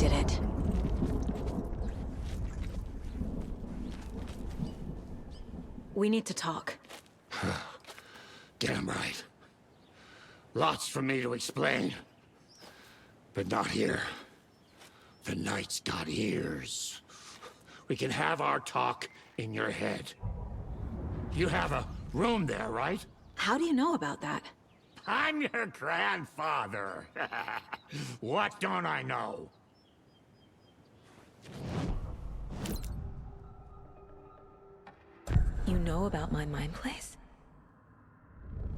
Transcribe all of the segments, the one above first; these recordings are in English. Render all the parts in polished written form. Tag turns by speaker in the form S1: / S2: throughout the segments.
S1: did it. We need to talk.
S2: Damn right. Lots for me to explain. But not here. The night's got ears. We can have our talk in your head. You have a room there, right?
S1: How do you know about that?
S2: I'm your grandfather. What don't I know?
S1: You know about my mind place?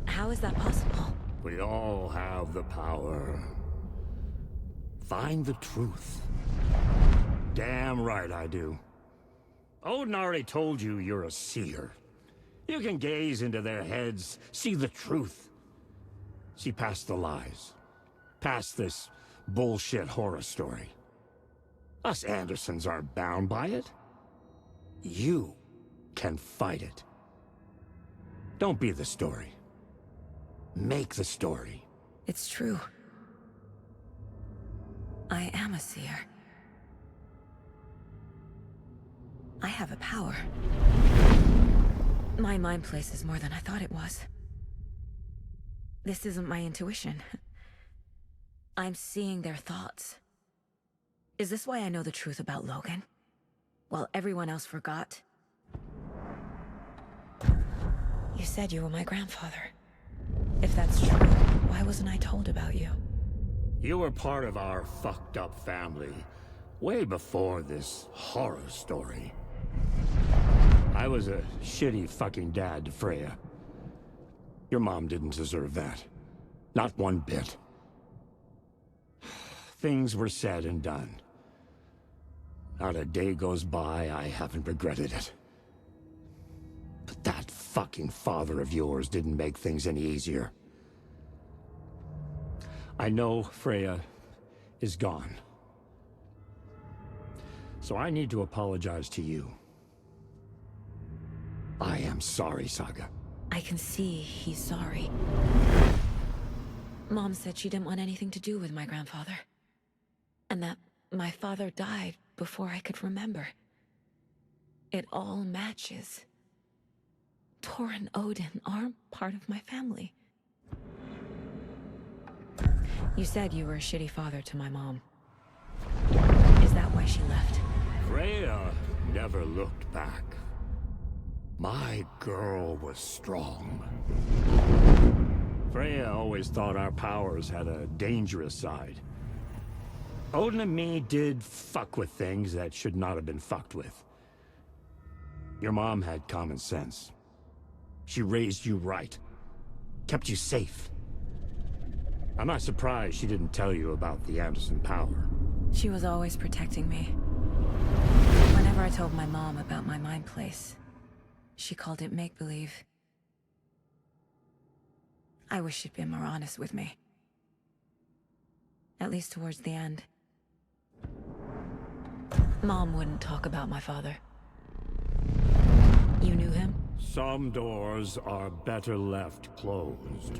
S1: How is that possible?
S2: We all have the power. Find the truth. Damn right I do. Odin already told you you're a seer. You can gaze into their heads, see the truth. See past the lies. Past this bullshit horror story. Us Andersons aren't bound by it. You can fight it. Don't be the story. Make the story.
S1: It's true. I am a seer. I have a power. My mind place is more than I thought it was. This isn't my intuition. I'm seeing their thoughts. Is this why I know the truth about Logan? While everyone else forgot? You said you were my grandfather. If that's true, why wasn't I told about you?
S2: You were part of our fucked up family, way before this horror story. I was a shitty fucking dad to Freya. Your mom didn't deserve that. Not one bit. Things were said and done. Not a day goes by I haven't regretted it. But that fucking father of yours didn't make things any easier. I know Freya is gone. So I need to apologize to you. I am sorry, Saga.
S1: I can see he's sorry. Mom said she didn't want anything to do with my grandfather. And that my father died before I could remember. It all matches. Tor and Odin aren't part of my family. You said you were a shitty father to my mom. Is that why she left?
S2: Freya never looked back. My girl was strong. Freya always thought our powers had a dangerous side. Odin and me did fuck with things that should not have been fucked with. Your mom had common sense. She raised you right. Kept you safe. I'm not surprised she didn't tell you about the Anderson power.
S1: She was always protecting me. Whenever I told my mom about my mind place, she called it make-believe. I wish she'd been more honest with me. At least towards the end. Mom wouldn't talk about my father. You knew him?
S2: Some doors are better left closed.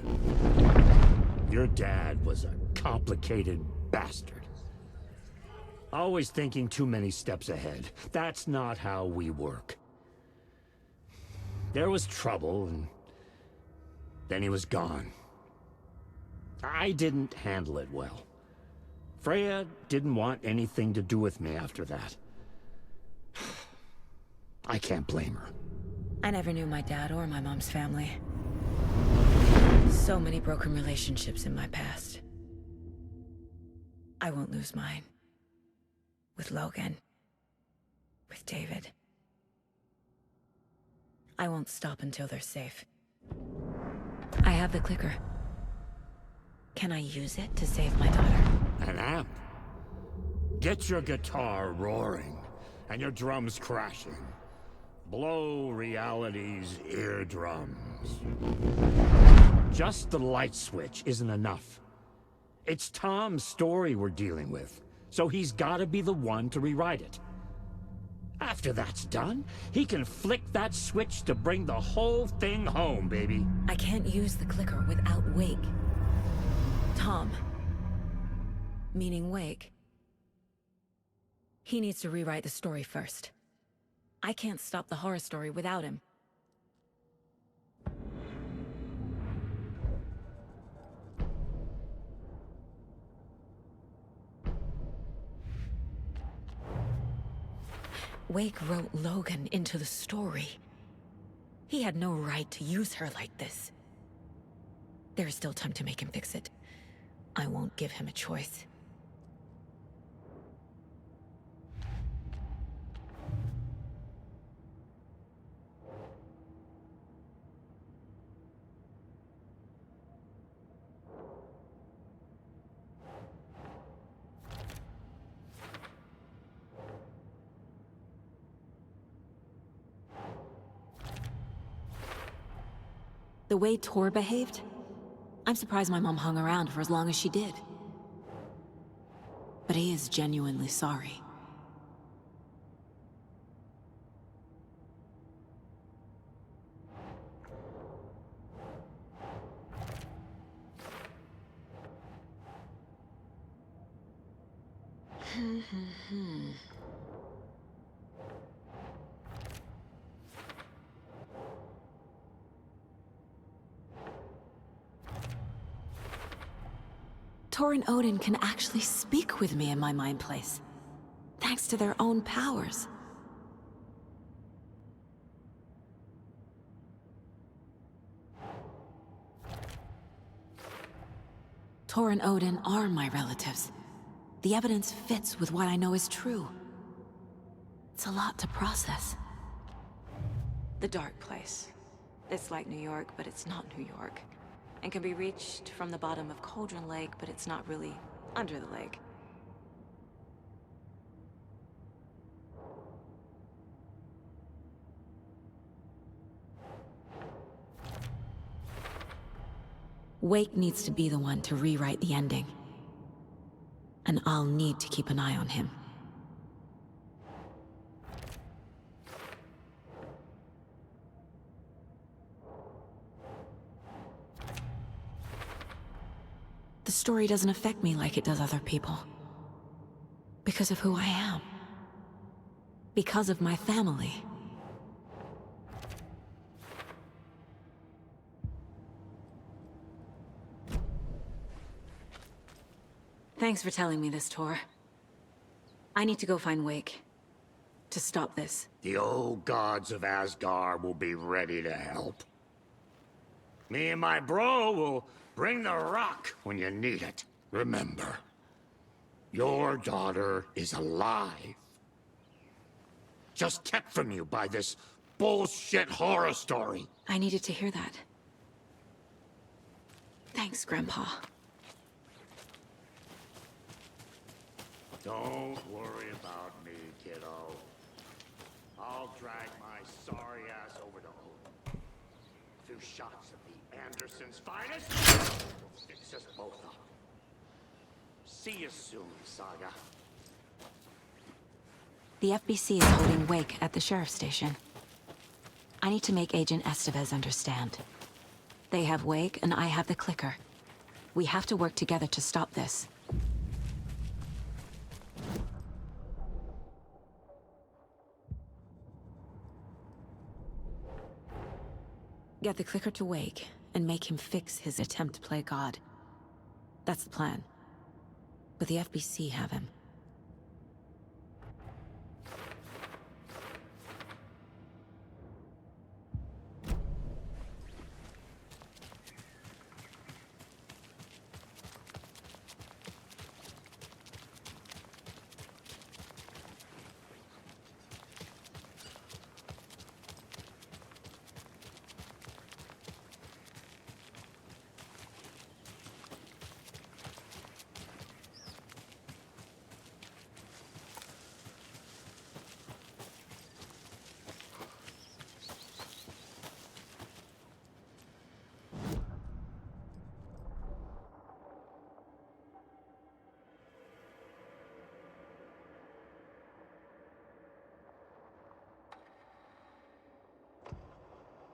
S2: Your dad was a complicated bastard. Always thinking too many steps ahead. That's not how we work. There was trouble, and then he was gone. I didn't handle it well. Freya didn't want anything to do with me after that. I can't blame her.
S1: I never knew my dad or my mom's family. So many broken relationships in my past. I won't lose mine. With Logan. With David. I won't stop until they're safe. I have the clicker. Can I use it to save my daughter?
S2: An amp? Get your guitar roaring, and your drums crashing. Blow reality's eardrums. Just the light switch isn't enough. It's Tom's story we're dealing with, so he's gotta be the one to rewrite it. After that's done, he can flick that switch to bring the whole thing home, baby.
S1: I can't use the clicker without Wake. Tom. Meaning Wake. He needs to rewrite the story first. I can't stop the horror story without him. Wake wrote Logan into the story. He had no right to use her like this. There's still time to make him fix it. I won't give him a choice. The way Tor behaved? I'm surprised my mom hung around for as long as she did. But he is genuinely sorry. Tor and Odin can actually speak with me in my mind place, thanks to their own powers. Tor and Odin are my relatives. The evidence fits with what I know is true. It's a lot to process. The dark place. It's like New York, but it's not New York. And can be reached from the bottom of Cauldron Lake, but it's not really under the lake. Wake needs to be the one to rewrite the ending. And I'll need to keep an eye on him. The story doesn't affect me like it does other people. Because of who I am. Because of my family. Thanks for telling me this, Tor. I need to go find Wake. To stop this.
S2: The old gods of Asgard will be ready to help. Me and my bro will bring the rock when you need it. Remember, your daughter is alive. Just kept from you by this bullshit horror story.
S1: I needed to hear that. Thanks, Grandpa.
S2: Don't worry about me, kiddo. I'll drag my sorry ass over to Odin. A few shots of the Andersons' finest will fix us both up. See you soon, Saga.
S1: The FBC is holding Wake at the sheriff's station. I need to make Agent Estevez understand. They have Wake, and I have the clicker. We have to work together to stop this. Get the clicker to Wake, and make him fix his attempt to play God. That's the plan. But the FBC have him.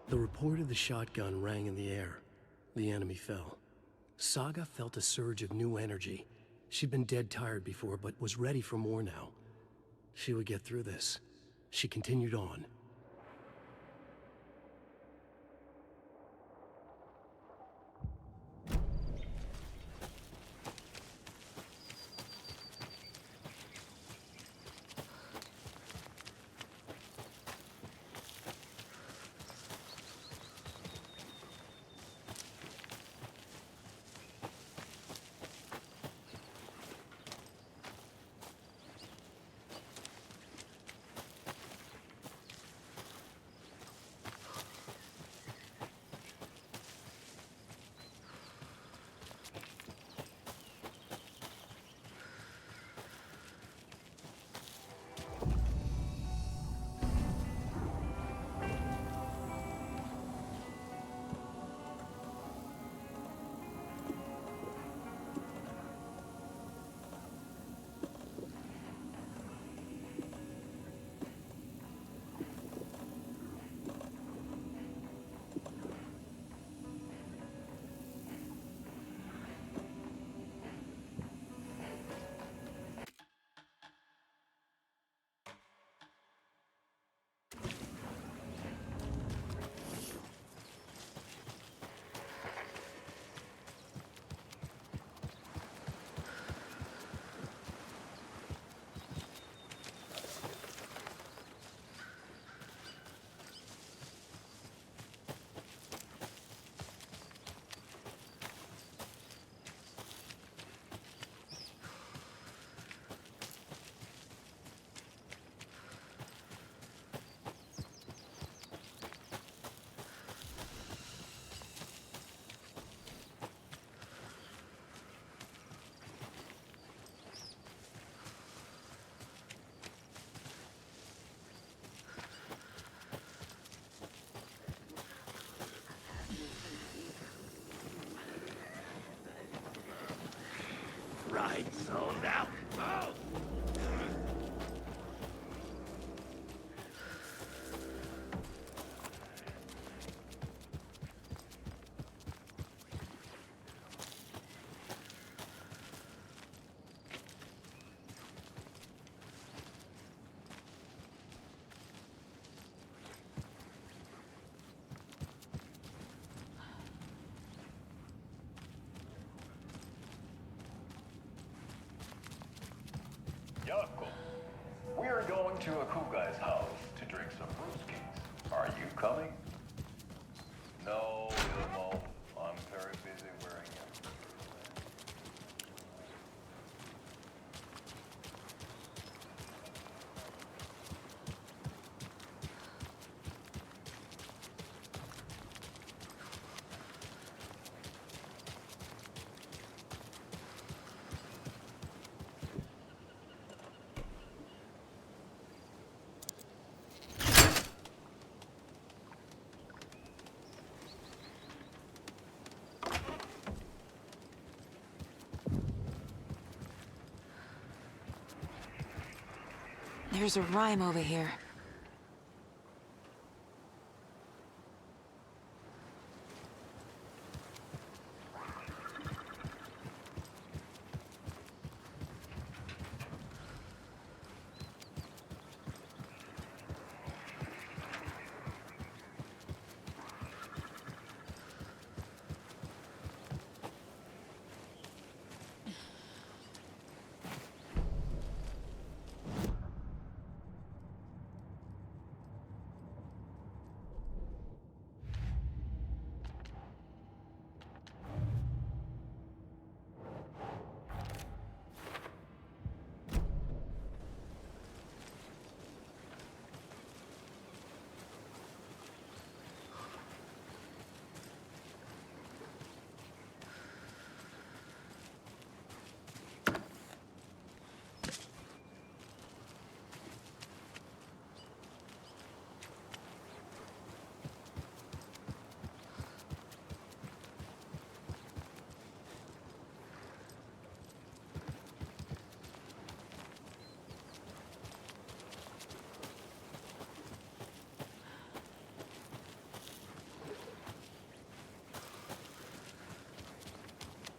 S3: The report of the shotgun rang in the air. The enemy fell. Saga felt a surge of new energy. She'd been dead tired before, but was ready for more now. She would get through this. She continued on.
S2: Right, so now. Oh!
S4: Jakob, we're going to a cool guy's house to drink some brewskis. Are you coming? No, Ilmo. I'm very busy wearing it.
S1: There's a rhyme over here.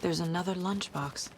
S1: There's another lunchbox.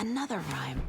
S1: Another rhyme.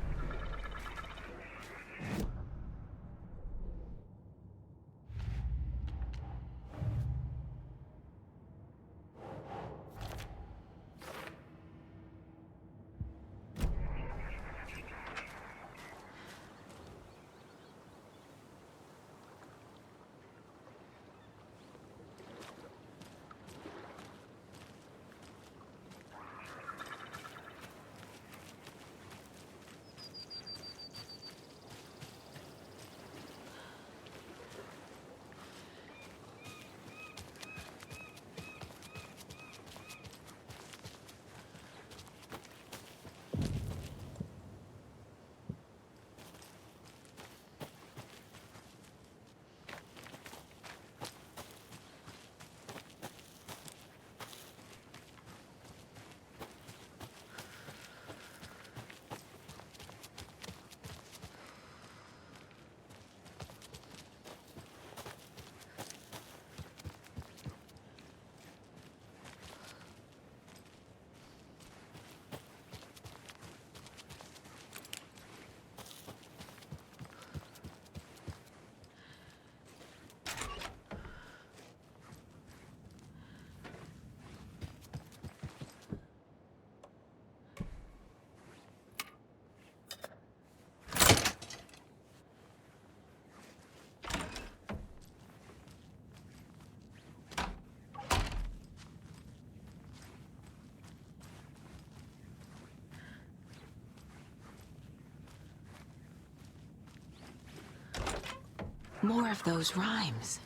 S1: More of those rhymes.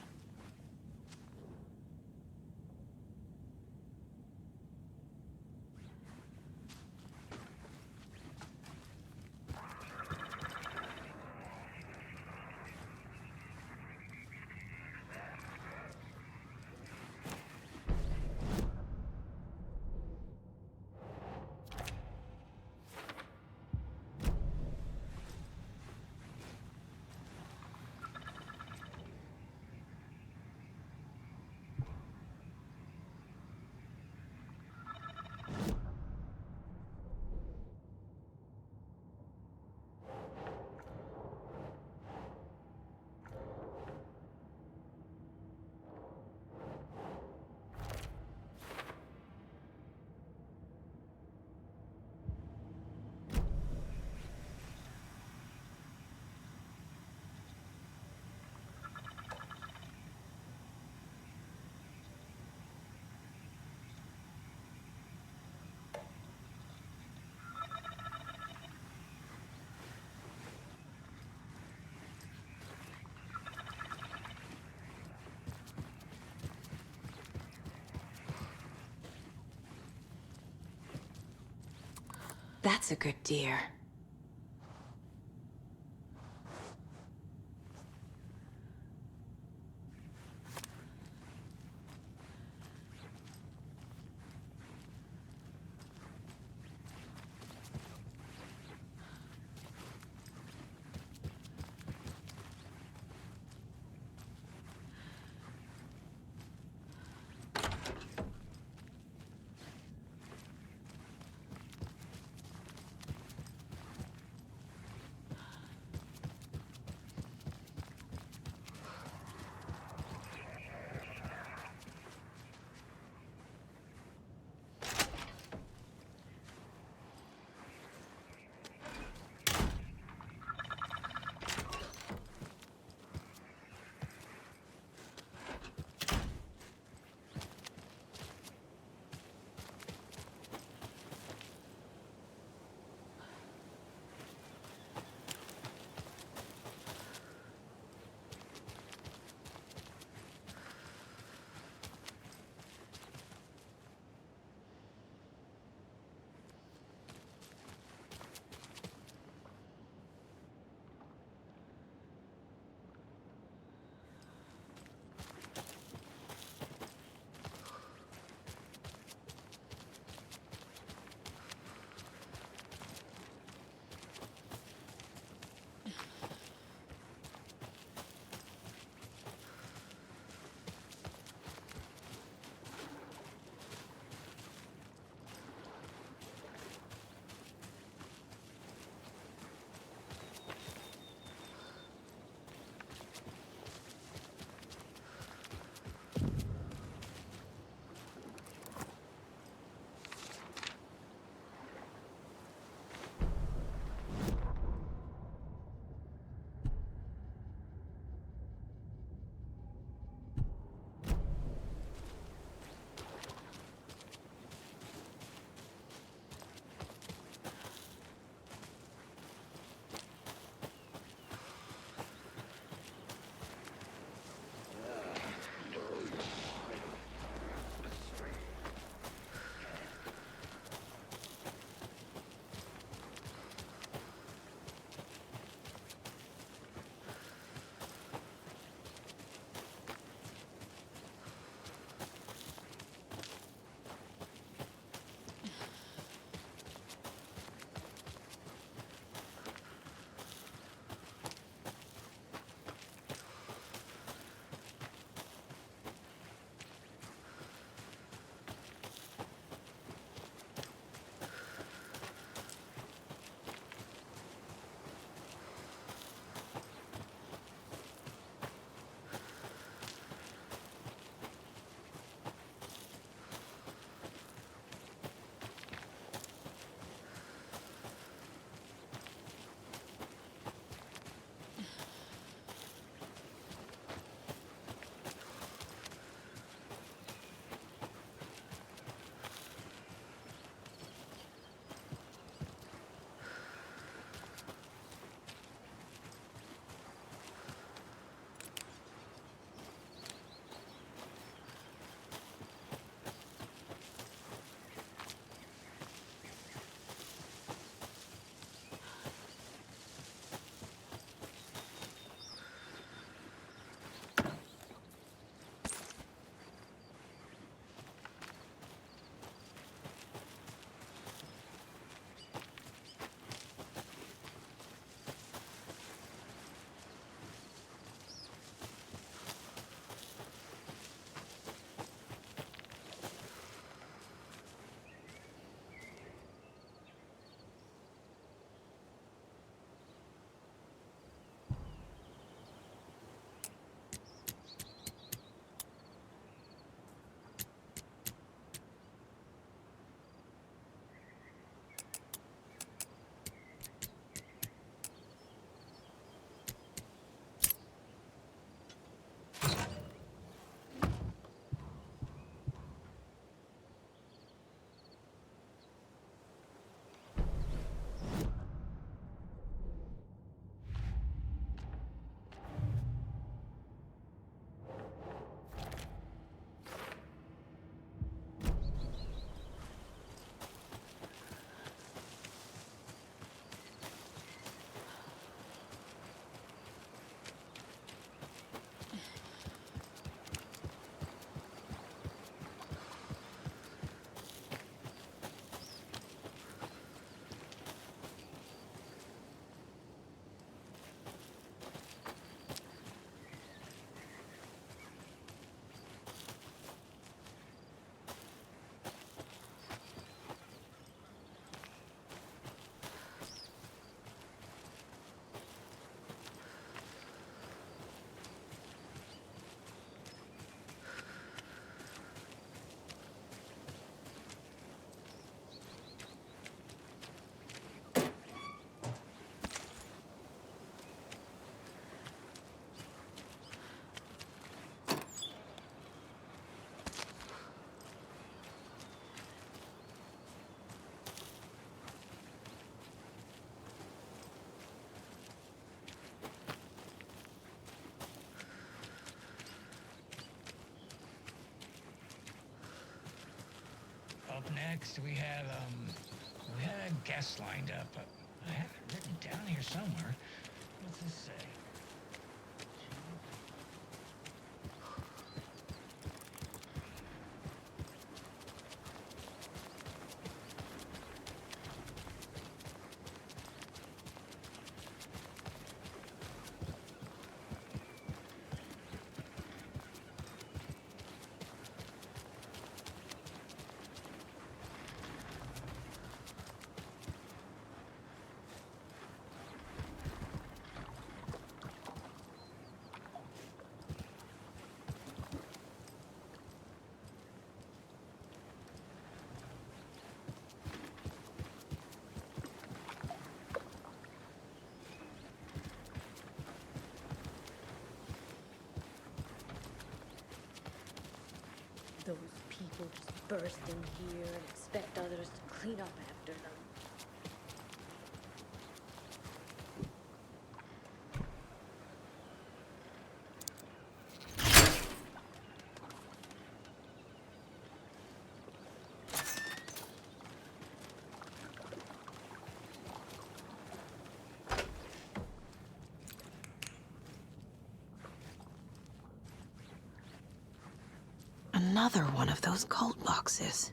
S1: That's a good deer.
S5: Up next, we had a guest lined up. I have it written down here somewhere. What's this say?
S6: Those people just burst in here and expect others to clean up after them.
S1: Another one of those cult boxes.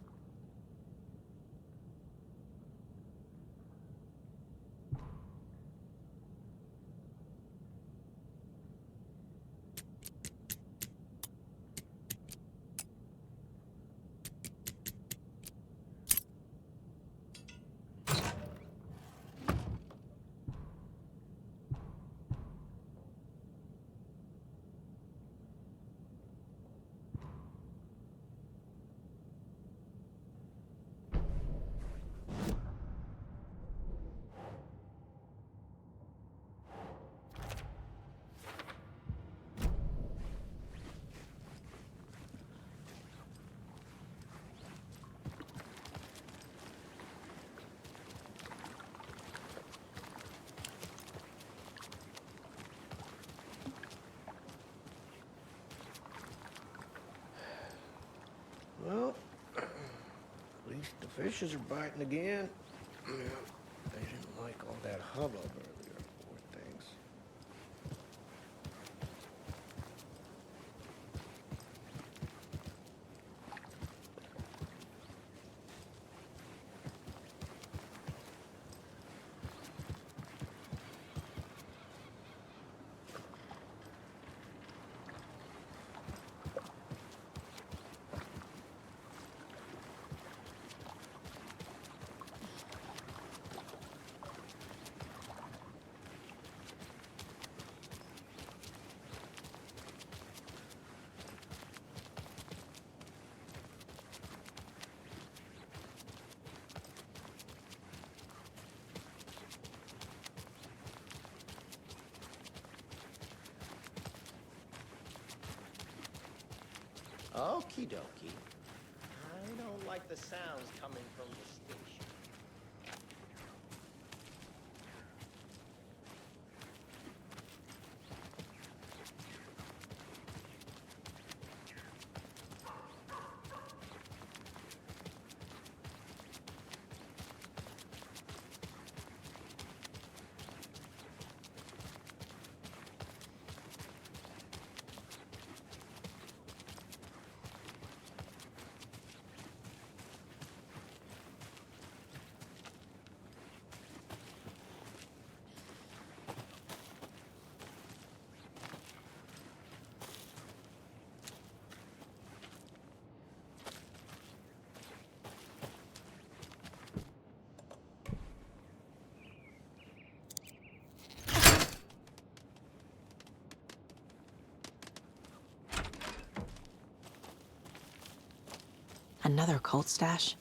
S7: Well, at least the fishes are biting again. Yeah, they didn't like all that hubbub earlier, poor things. Okie dokie. I don't like the sounds coming from the station.
S1: Another cult stash?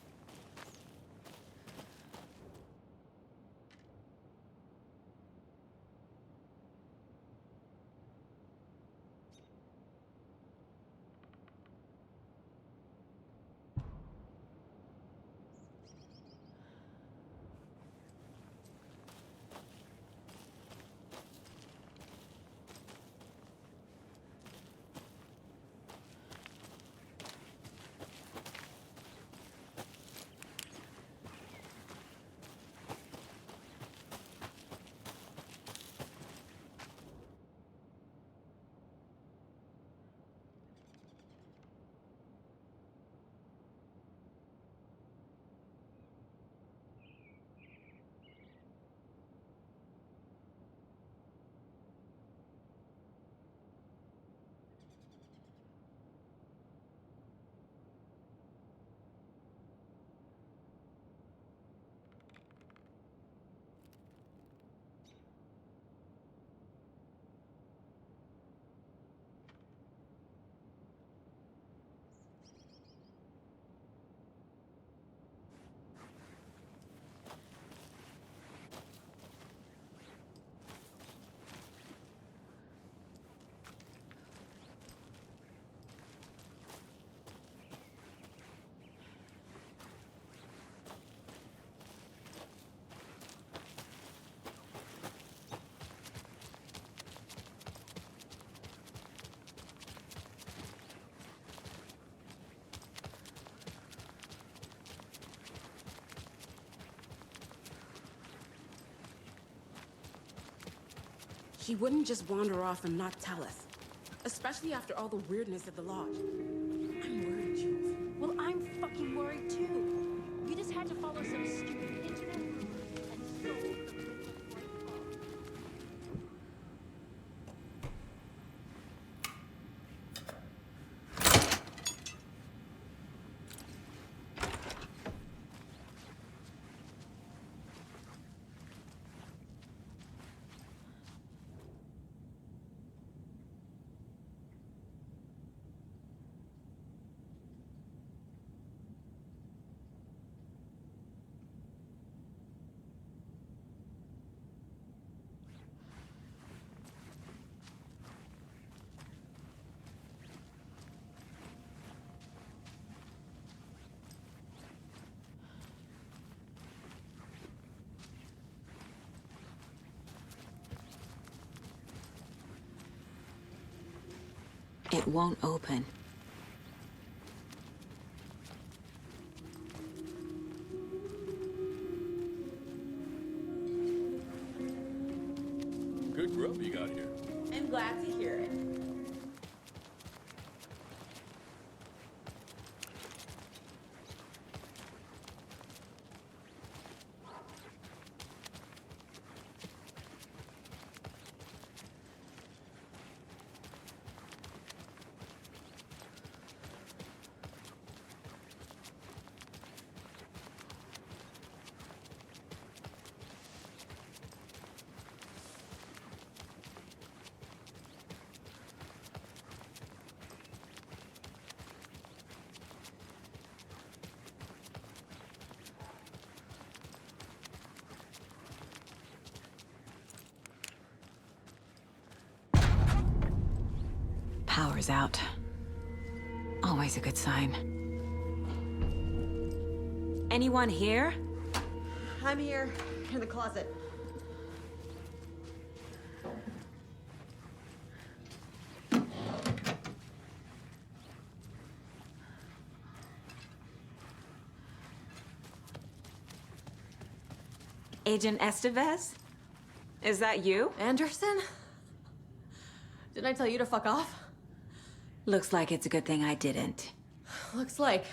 S8: He wouldn't just wander off and not tell us. Especially after all the weirdness at the lodge. I'm worried, Jules.
S6: Well, I'm fucking worried too. You just had to follow some stupid internet rumor and sold the Princess White Claw.
S1: It won't open.
S9: Good grub you got here.
S8: I'm glad to hear it.
S1: Power's out. Always a good sign. Anyone here?
S10: I'm here, in the closet.
S1: Agent Estevez? Is that you?
S10: Anderson? Didn't I tell you to fuck off?
S1: Looks like it's a good thing I didn't.
S10: Looks like.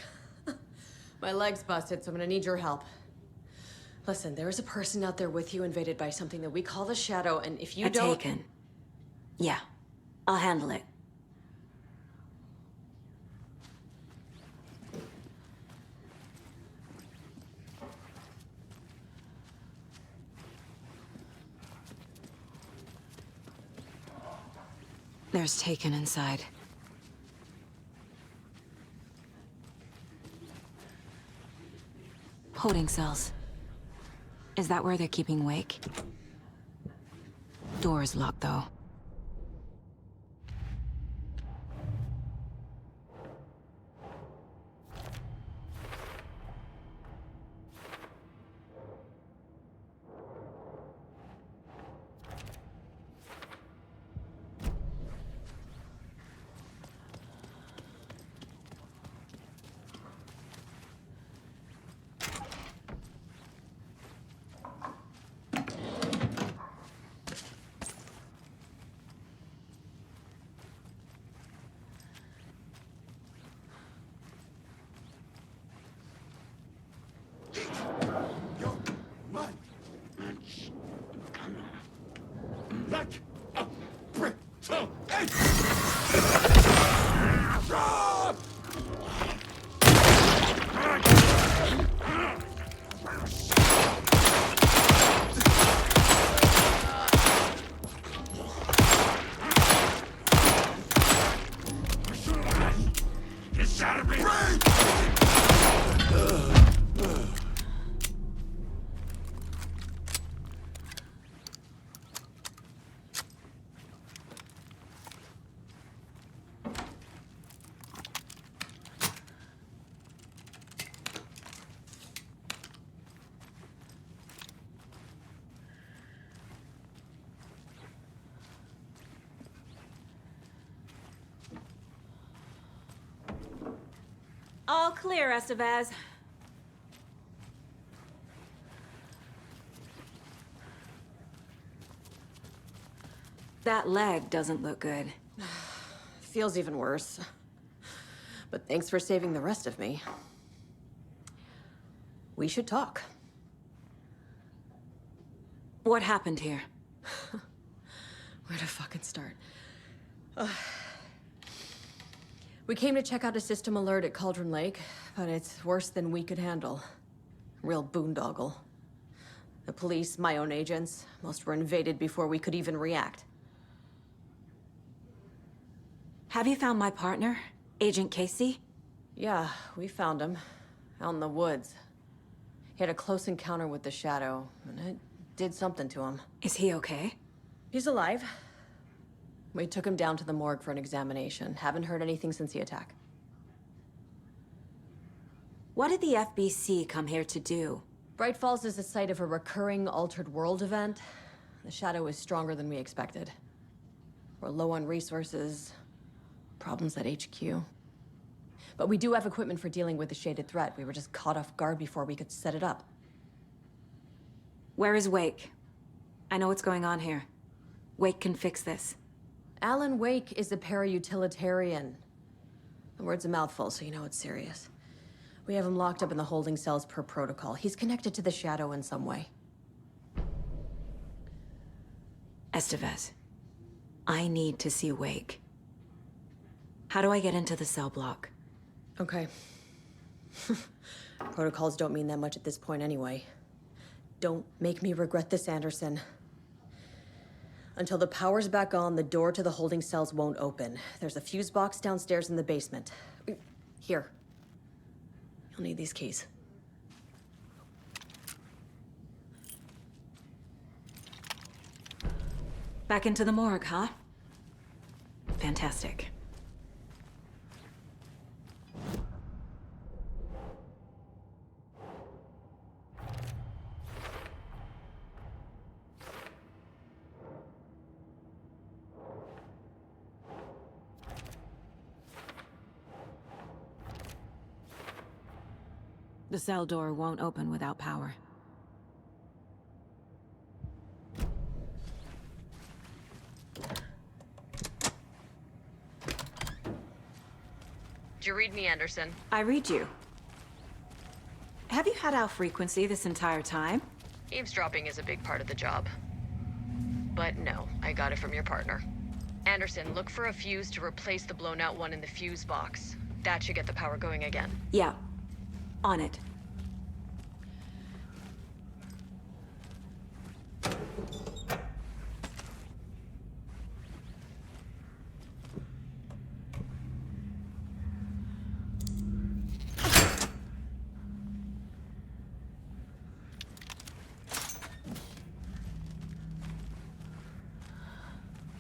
S10: My leg's busted, so I'm gonna need your help. Listen, there is a person out there with you invaded by something that we call the Shadow, and if you don't...
S1: Taken. Yeah, I'll handle it. There's Taken inside. Holding cells. Is that where they're keeping Wake? Door's locked, though. All clear, Estevez. That leg doesn't look good.
S10: Feels even worse. But thanks for saving the rest of me. We should talk.
S1: What happened here?
S10: Where to fucking start? We came to check out a system alert at Cauldron Lake, but it's worse than we could handle. Real boondoggle. The police, my own agents, most were invaded before we could even react.
S1: Have you found my partner, Agent Casey?
S10: Yeah, we found him. Out in the woods. He had a close encounter with the Shadow, and it did something to him.
S1: Is he okay?
S10: He's alive. We took him down to the morgue for an examination. Haven't heard anything since the attack.
S1: What did the FBC come here to do?
S10: Bright Falls is the site of a recurring Altered World event. The Shadow is stronger than we expected. We're low on resources, problems at HQ. But we do have equipment for dealing with the shaded threat. We were just caught off guard before we could set it up.
S1: Where is Wake? I know what's going on here. Wake can fix this.
S10: Alan Wake is a para-utilitarian. The word's a mouthful, so you know it's serious. We have him locked up in the holding cells per protocol. He's connected to the Shadow in some way.
S1: Estevez, I need to see Wake. How do I get into the cell block?
S10: Okay. Protocols don't mean that much at this point anyway. Don't make me regret this, Anderson. Until the power's back on, the door to the holding cells won't open. There's a fuse box downstairs in the basement. Here. You'll need these keys.
S1: Back into the morgue, huh? Fantastic. The cell door won't open without power.
S10: Did you read me, Anderson?
S1: I read you. Have you had our frequency this entire time?
S10: Eavesdropping is a big part of the job. But no, I got it from your partner. Anderson, look for a fuse to replace the blown out one in the fuse box. That should get the power going again.
S1: Yeah. On it.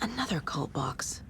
S1: Another cult box.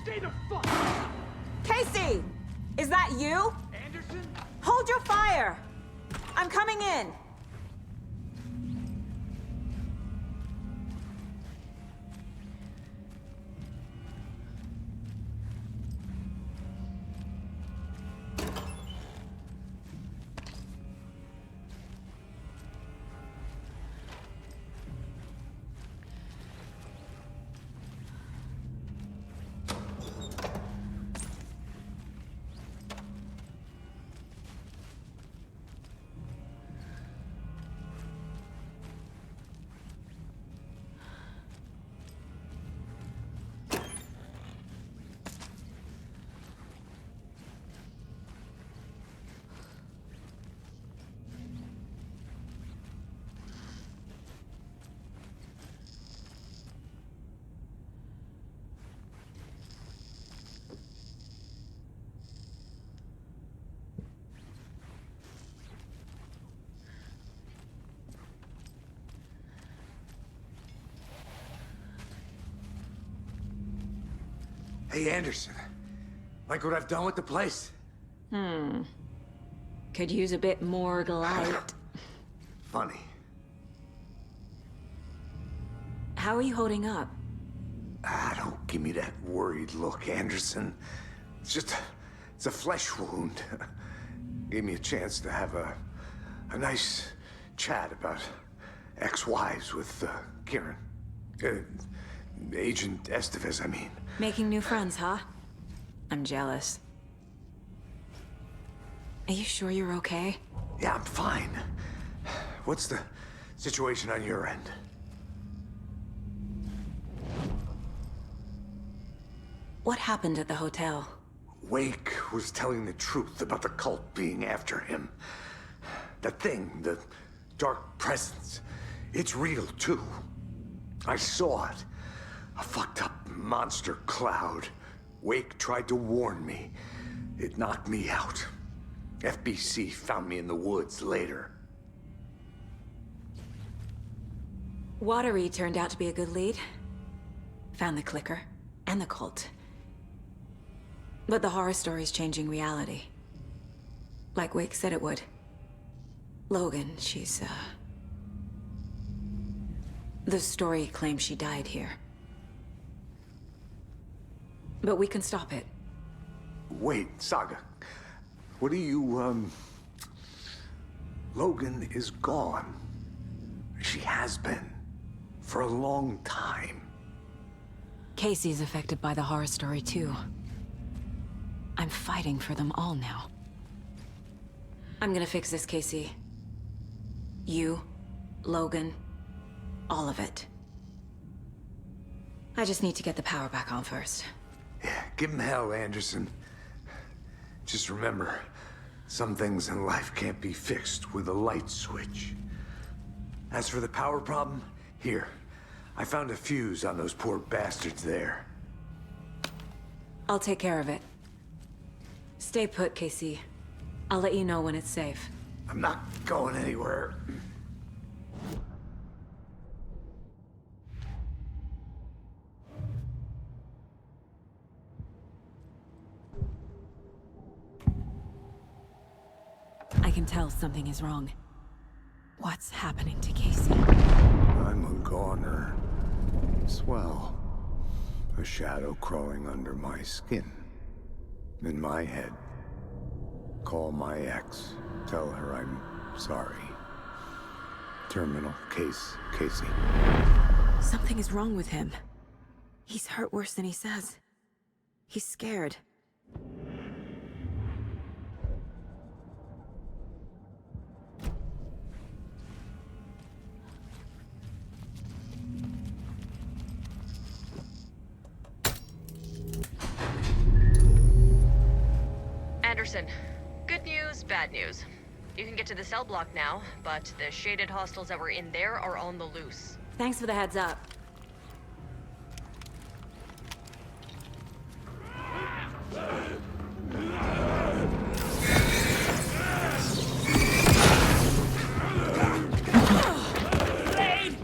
S9: Stay the fuck!
S10: Casey! Is that you?
S9: Anderson?
S10: Hold your fire! I'm coming in!
S11: Hey, Anderson. Like what I've done with the place?
S10: Could use a bit more light.
S11: Funny.
S10: How are you holding up?
S11: Don't give me that worried look, Anderson. It's a flesh wound. Gave me a chance to have a nice chat about ex-wives with Kieran. Agent Estevez, I mean.
S10: Making new friends, huh? I'm jealous. Are you sure you're okay?
S11: Yeah, I'm fine. What's the situation on your end?
S10: What happened at the hotel?
S11: Wake was telling the truth about the cult being after him. That thing, the dark presence, it's real too. I saw it. A fucked up monster cloud. Wake tried to warn me. It knocked me out. FBC found me in the woods later.
S10: Watery turned out to be a good lead. Found the clicker and the cult. But the horror story's changing reality. Like Wake said it would. Logan, she's, the story claims she died here. But we can stop it.
S11: Wait, Saga. What do you, Logan is gone. She has been. For a long time.
S10: Casey's affected by the horror story, too. I'm fighting for them all now. I'm gonna fix this, Casey. You, Logan, all of it. I just need to get the power back on first.
S11: Yeah, give him hell, Anderson. Just remember, some things in life can't be fixed with a light switch. As for the power problem, here. I found a fuse on those poor bastards there.
S10: I'll take care of it. Stay put, Casey. I'll let you know when it's safe.
S11: I'm not going anywhere.
S10: I can tell something is wrong. What's happening to Casey?
S11: I'm a goner. Swell. A shadow crawling under my skin. In my head. Call my ex. Tell her I'm sorry. Terminal case, Casey.
S10: Something is wrong with him. He's hurt worse than he says. He's scared.
S12: Anderson, good news, bad news. You can get to the cell block now, but the shaded hostiles that were in there are on the loose.
S10: Thanks for the heads up.
S9: Blade!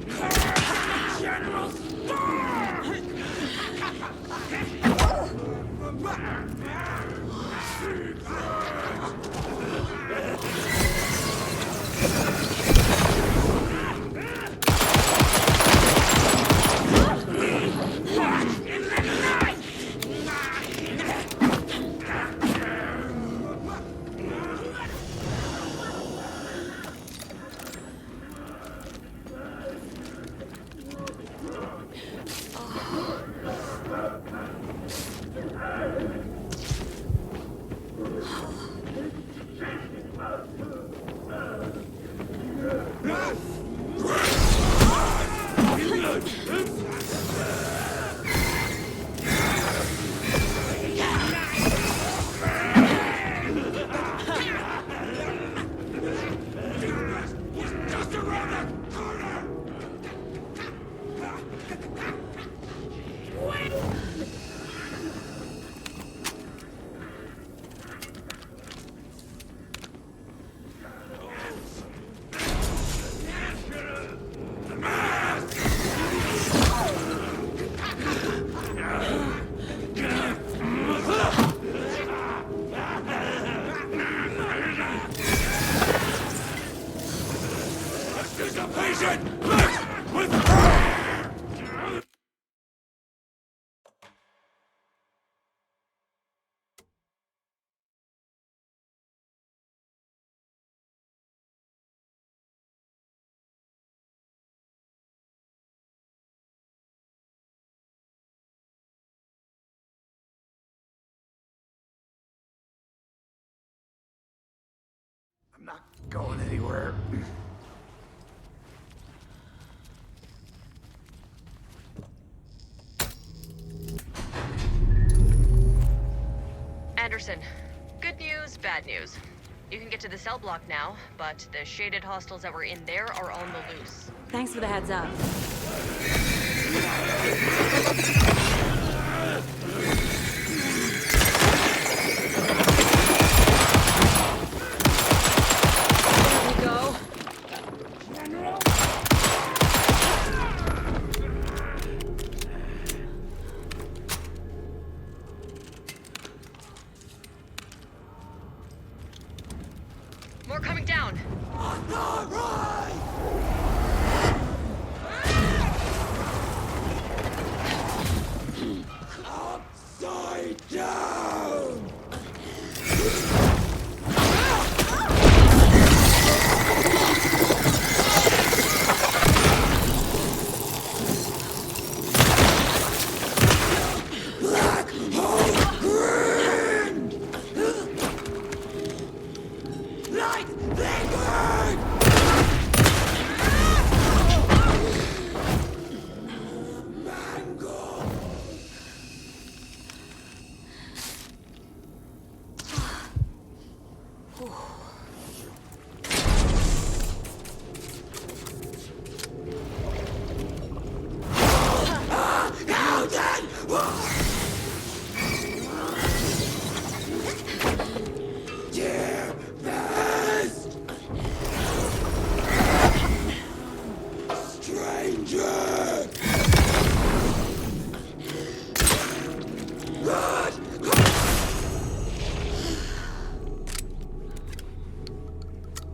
S9: General Storm!
S11: I'm not going anywhere.
S12: Anderson, good news, bad news. You can get to the cell block now, but the shaded hostiles that were in there are on the loose.
S10: Thanks for the heads up. There we go.
S12: More coming down.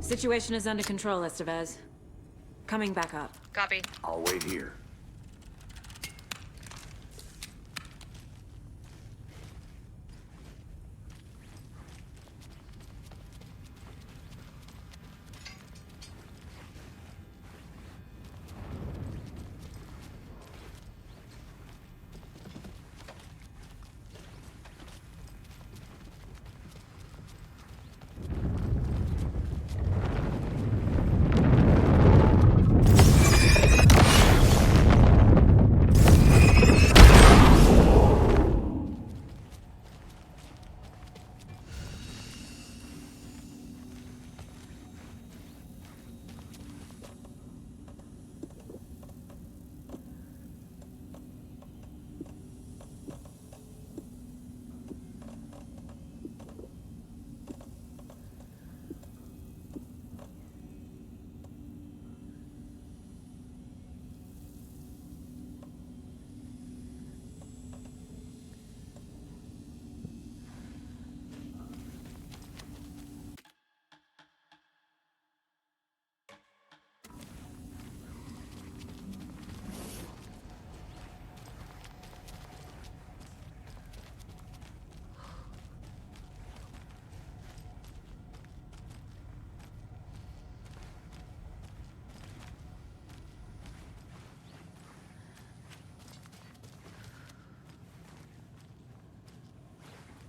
S10: Situation is under control, Estevez. Coming back up.
S12: Copy.
S11: I'll wait here.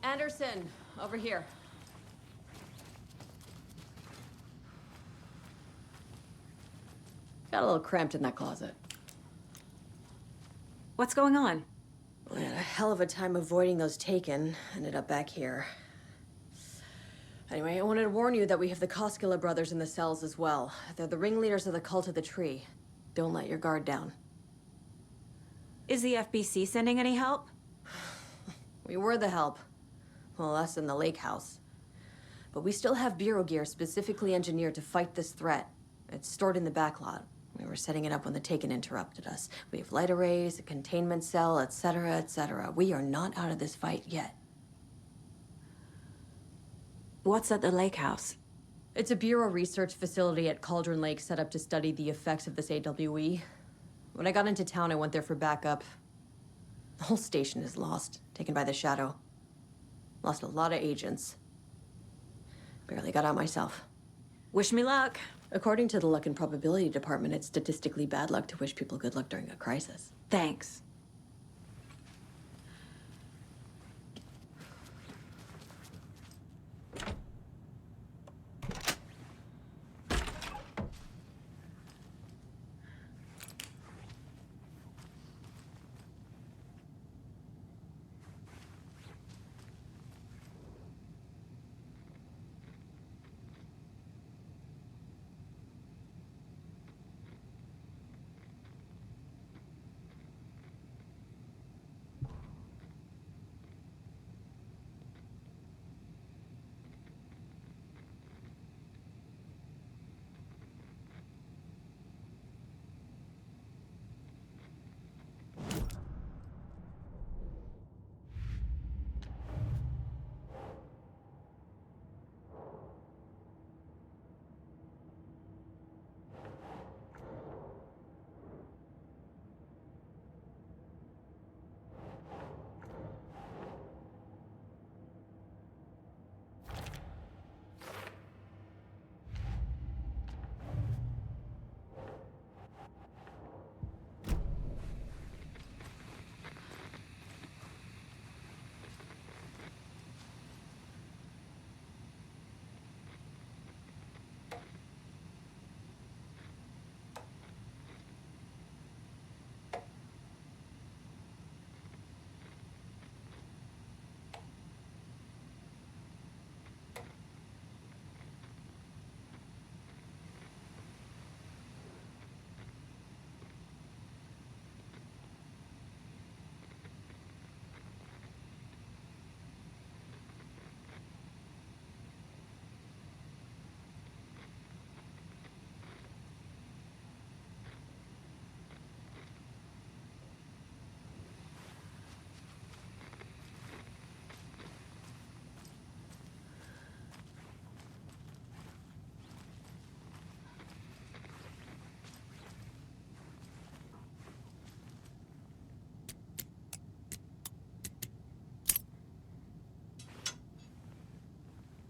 S10: Anderson, over here. Got a little cramped in that closet.
S9: What's going on?
S10: We had a hell of a time avoiding those taken. Ended up back here. Anyway, I wanted to warn you that we have the Koskela brothers in the cells as well. They're the ringleaders of the Cult of the Tree. Don't let your guard down.
S9: Is the FBC sending any help?
S10: We were the help. Well, us in the lake house. But we still have Bureau gear specifically engineered to fight this threat. It's stored in the backlot. We were setting it up when the Taken interrupted us. We have light arrays, a containment cell, etc., etc. We are not out of this fight yet.
S9: What's at the lake house?
S10: It's a Bureau research facility at Cauldron Lake set up to study the effects of this AWE. When I got into town, I went there for backup. The whole station is lost, taken by the Shadow. Lost a lot of agents. Barely got out myself.
S9: Wish me luck.
S10: According to the Luck and Probability Department, it's statistically bad luck to wish people good luck during a crisis.
S9: Thanks.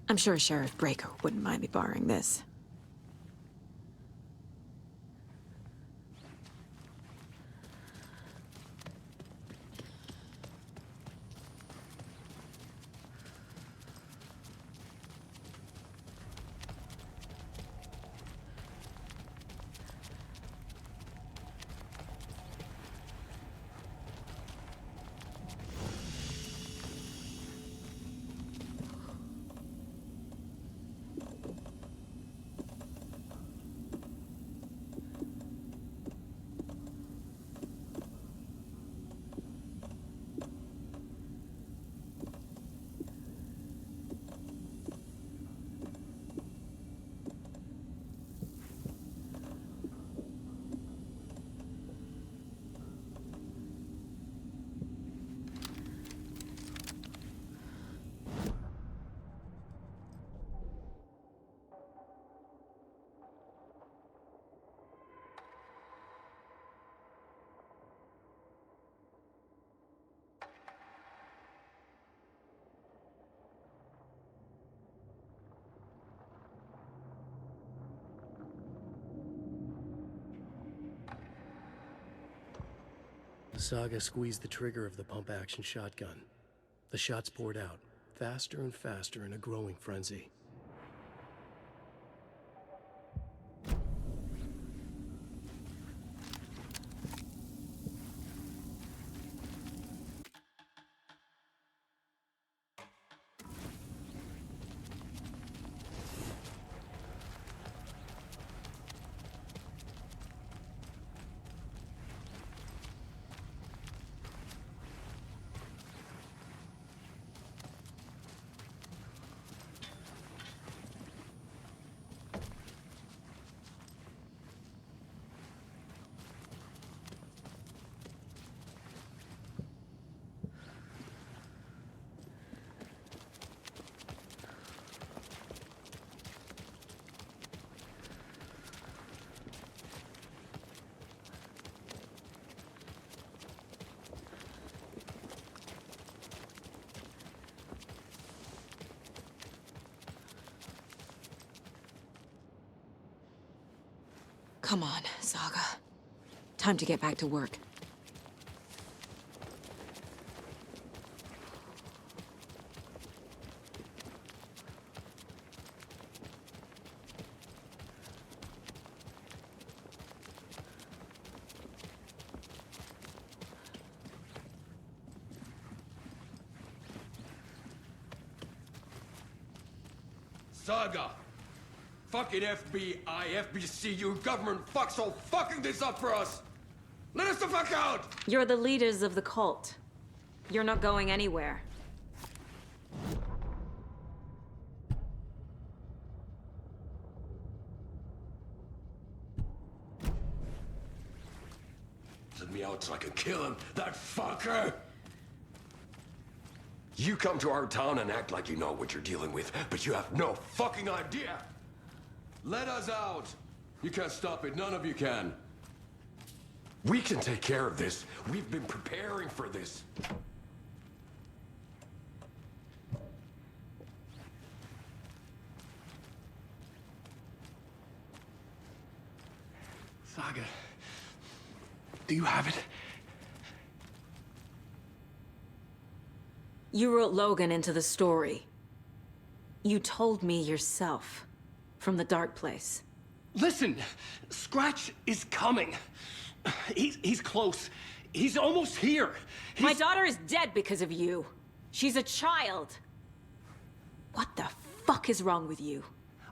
S9: I'm sure Sheriff Breaker wouldn't mind me borrowing this.
S3: Saga squeezed the trigger of the pump-action shotgun. The shots poured out, faster and faster in a growing frenzy.
S9: Come on, Saga. Time to get back to work.
S13: Saga! Fucking FBI, FBC, you government fucks all fucking this up for us! Let us the fuck out!
S9: You're the leaders of the cult. You're not going anywhere.
S13: Let me out so I can kill him, that fucker! You come to our town and act like you know what you're dealing with, but you have no fucking idea! Let us out! You can't stop it, none of you can. We can take care of this. We've been preparing for this. Saga, do you have it?
S9: You wrote Logan into the story. You told me yourself. From the dark place.
S3: Listen, Scratch is coming. He's close. He's almost here.
S9: My daughter is dead because of you. She's a child. What the fuck is wrong with you?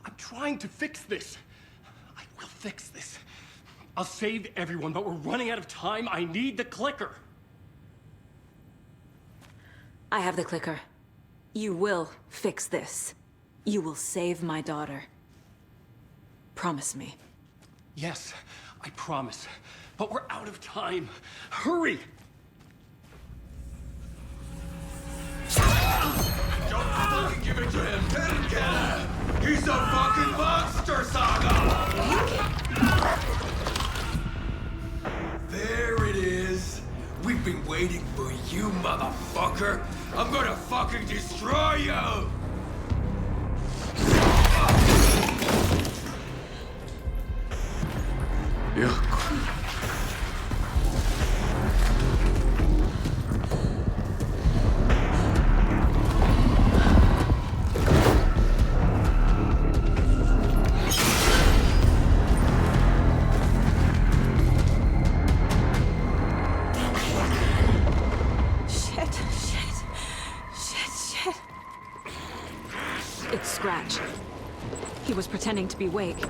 S3: I'm trying to fix this. I will fix this. I'll save everyone, but we're running out of time. I need the clicker.
S9: I have the clicker. You will fix this. You will save my daughter. Promise me.
S3: Yes, I promise. But we're out of time. Hurry!
S13: Don't fucking give it to him! Let him get him! He's a fucking monster, Saga! There it is! We've been waiting for you, motherfucker! I'm gonna fucking destroy you! Yeah.
S9: Shit. It's Scratch. He was pretending to be Wake.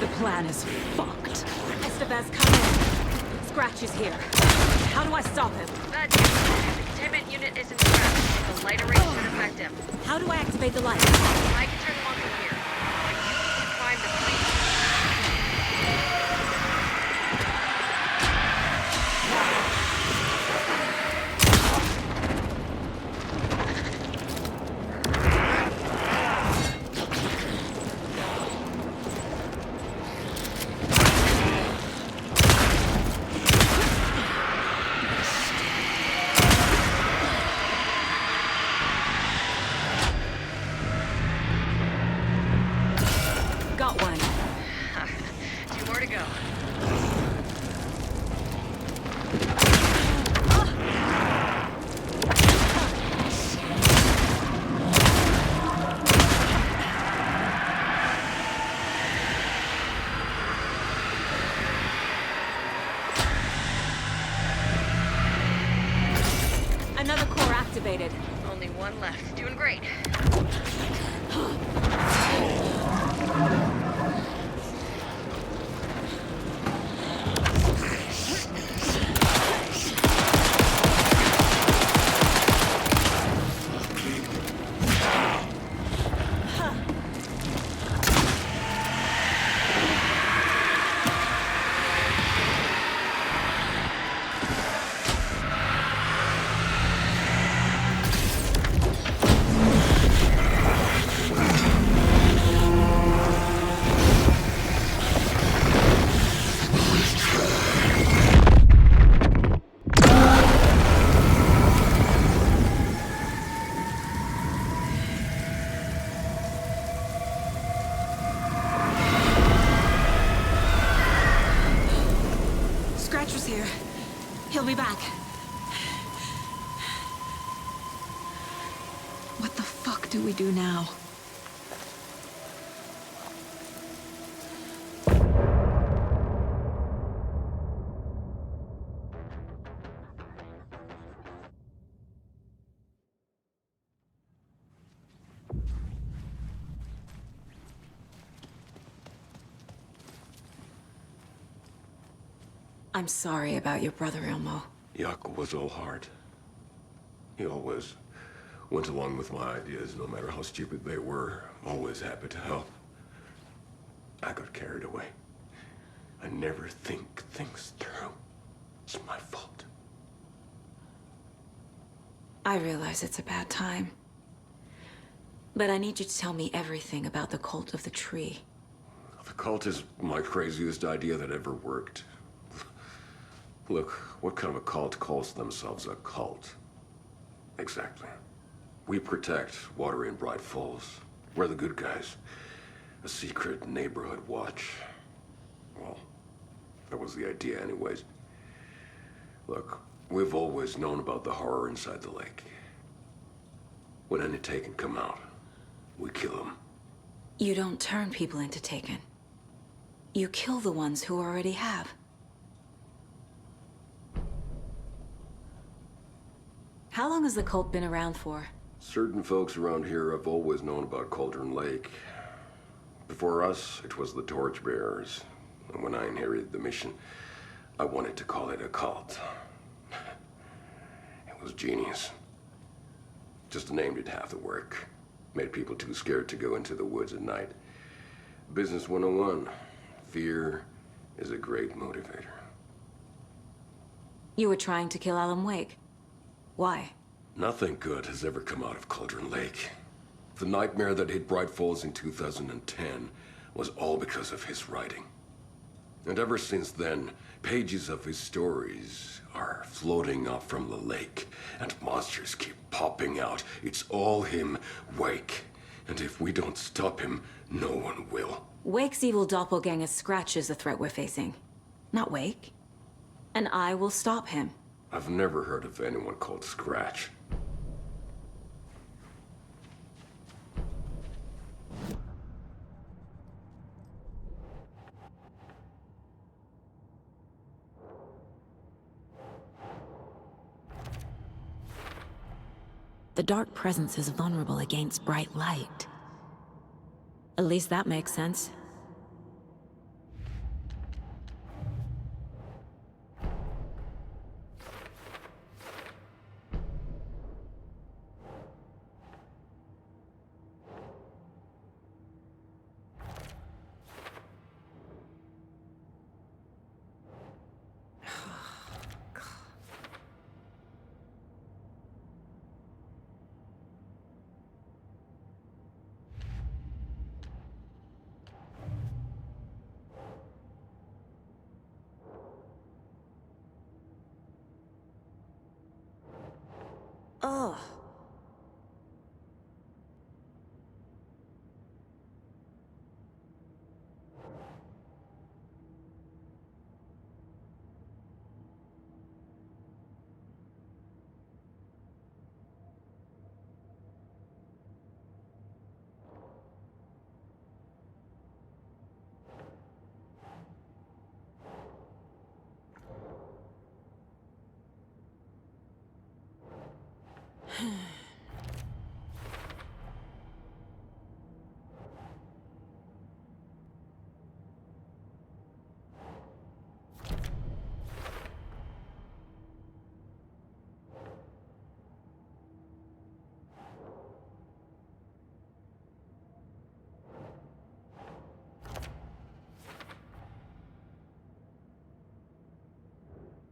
S9: The plan is fucked. Estevez, come in. Scratch is here. How do I stop him?
S12: Bad news. The containment unit isn't scratched. The light array should affect him.
S9: How do I activate the lights?
S12: I can turn them on from here. But you need to find the police.
S9: Got one.
S12: 2 more to go.
S9: Another core activated.
S12: Only one left. Doing great.
S9: Scratch was here. He'll be back. What the fuck do we do now? I'm sorry about your brother, Ilmo.
S13: Yaakov was all heart. He always went along with my ideas, no matter how stupid they were. Always happy to help. I got carried away. I never think things through. It's my fault.
S1: I realize it's a bad time. But I need you to tell me everything about the cult of the tree.
S13: The cult is my craziest idea that ever worked. Look, what kind of a cult calls themselves a cult? Exactly. We protect water in Bright Falls. We're the good guys. A secret neighborhood watch. Well, that was the idea anyways. Look, we've always known about the horror inside the lake. When any Taken come out, we kill them.
S1: You don't turn people into Taken. You kill the ones who already have. How long has the cult been around for?
S13: Certain folks around here have always known about Cauldron Lake. Before us, it was the Torchbearers. And when I inherited the mission, I wanted to call it a cult. It was genius. Just the name did half the work. Made people too scared to go into the woods at night. Business 101. Fear is a great motivator.
S1: You were trying to kill Alan Wake. Why?
S13: Nothing good has ever come out of Cauldron Lake. The nightmare that hit Bright Falls in 2010 was all because of his writing. And ever since then, pages of his stories are floating up from the lake, and monsters keep popping out. It's all him, Wake. And if we don't stop him, no one will.
S1: Wake's evil doppelganger Scratch is the threat we're facing. Not Wake. And I will stop him.
S13: I've never heard of anyone called Scratch.
S1: The dark presence is vulnerable against bright light. At least that makes sense. Ugh.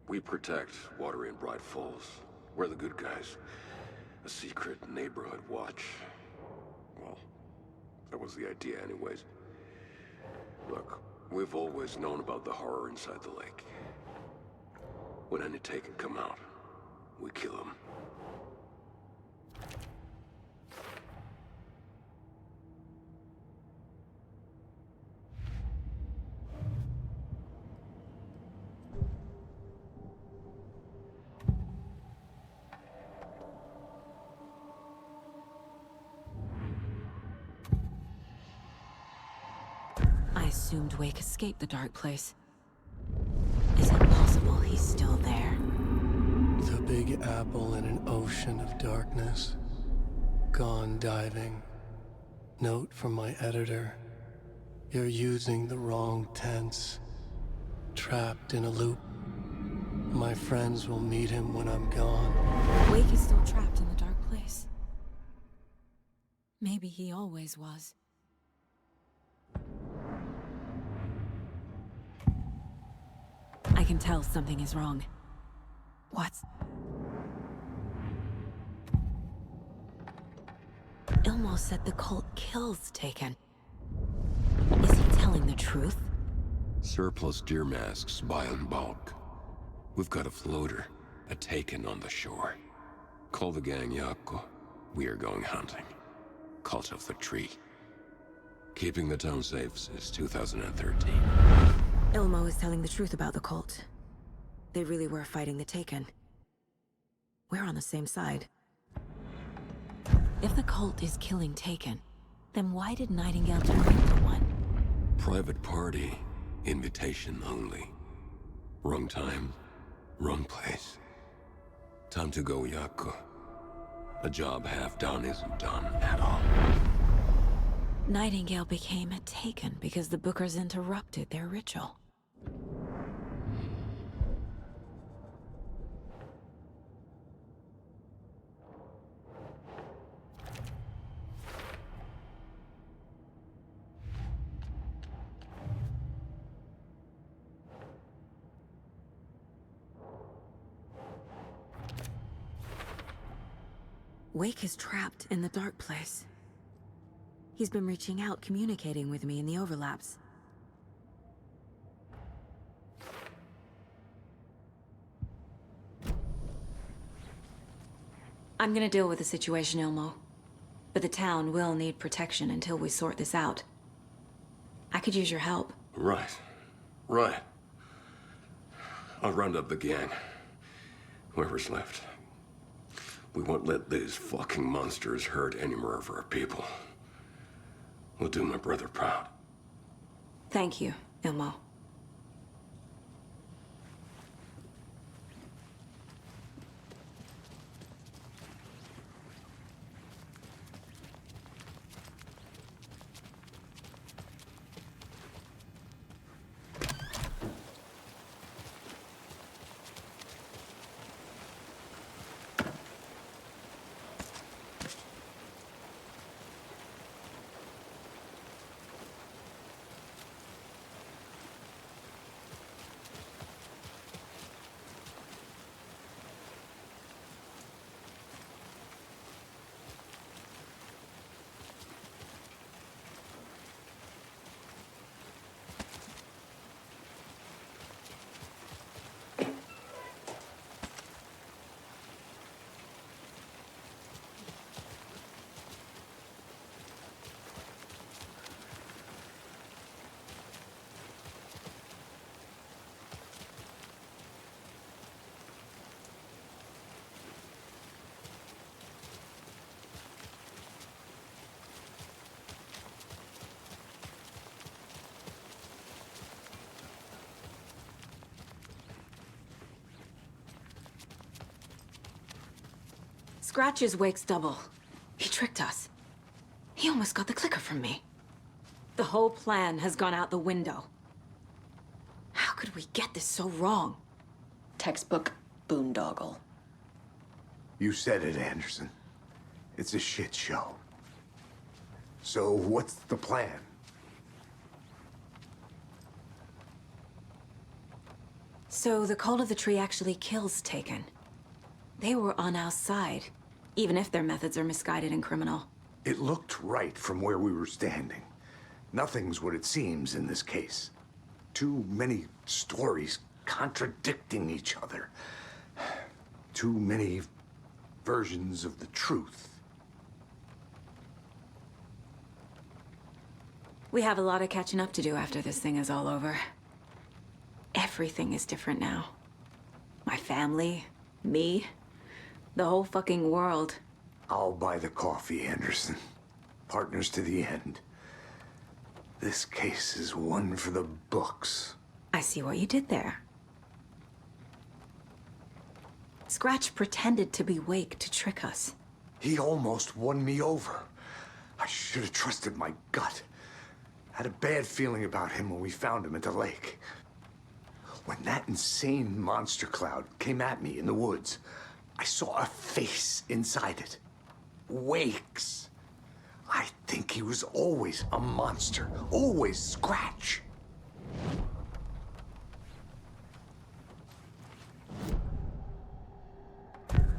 S13: We protect water in Bright Falls. We're the good guys. A secret neighborhood watch. Well, that was the idea anyways. Look, we've always known about the horror inside the lake. When any Taken come out, we kill them.
S1: assumed Wake escaped the dark place. Is it possible he's still there?
S3: The Big Apple in an ocean of darkness. Gone diving. Note from my editor. You're using the wrong tense. Trapped in a loop. My friends will meet him when I'm gone.
S1: Wake is still trapped in the dark place. Maybe he always was. I can tell something is wrong. What's... Ilmo said the cult kills Taken. Is he telling the truth?
S13: Surplus deer masks buy in bulk. We've got a floater, a Taken on the shore. Call the gang Yako. We are going hunting. Cult of the Tree. Keeping the town safe since 2013.
S1: Ilmo is telling the truth about the cult. They really were fighting the Taken. We're on the same side. If the cult is killing Taken, then why did Nightingale turn into one?
S13: Private party. Invitation only. Wrong time, wrong place. Time to go, Yako. A job half done isn't done at all.
S1: Nightingale became a Taken because the Bookers interrupted their ritual. Wake is trapped in the dark place. He's been reaching out, communicating with me in the overlaps. I'm gonna deal with the situation, Ilmo. But the town will need protection until we sort this out. I could use your help.
S13: Right. Right. I'll round up the gang. Whoever's left. We won't let these fucking monsters hurt any more of our people. We'll do my brother proud.
S1: Thank you, Ilmo. Scratch is Wake's double. He tricked us. He almost got the clicker from me. The whole plan has gone out the window. How could we get this so wrong?
S10: Textbook boondoggle.
S11: You said it, Anderson. It's a shit show. So what's the plan?
S1: So the Cult of the Tree actually kills Taken. They were on our side, even if their methods are misguided and criminal.
S11: It looked right from where we were standing. Nothing's what it seems in this case. Too many stories contradicting each other. Too many versions of the truth.
S1: We have a lot of catching up to do after this thing is all over. Everything is different now. My family, me, the whole fucking world.
S11: I'll buy the coffee, Anderson. Partners to the end. This case is one for the books.
S9: I see what you did there. Scratch pretended to be Wake to trick us.
S11: He almost won me over. I should have trusted my gut. Had a bad feeling about him when we found him at the lake. When that insane monster cloud came at me in the woods, I saw a face inside it. Wake's. I think he was always a monster. Always Scratch.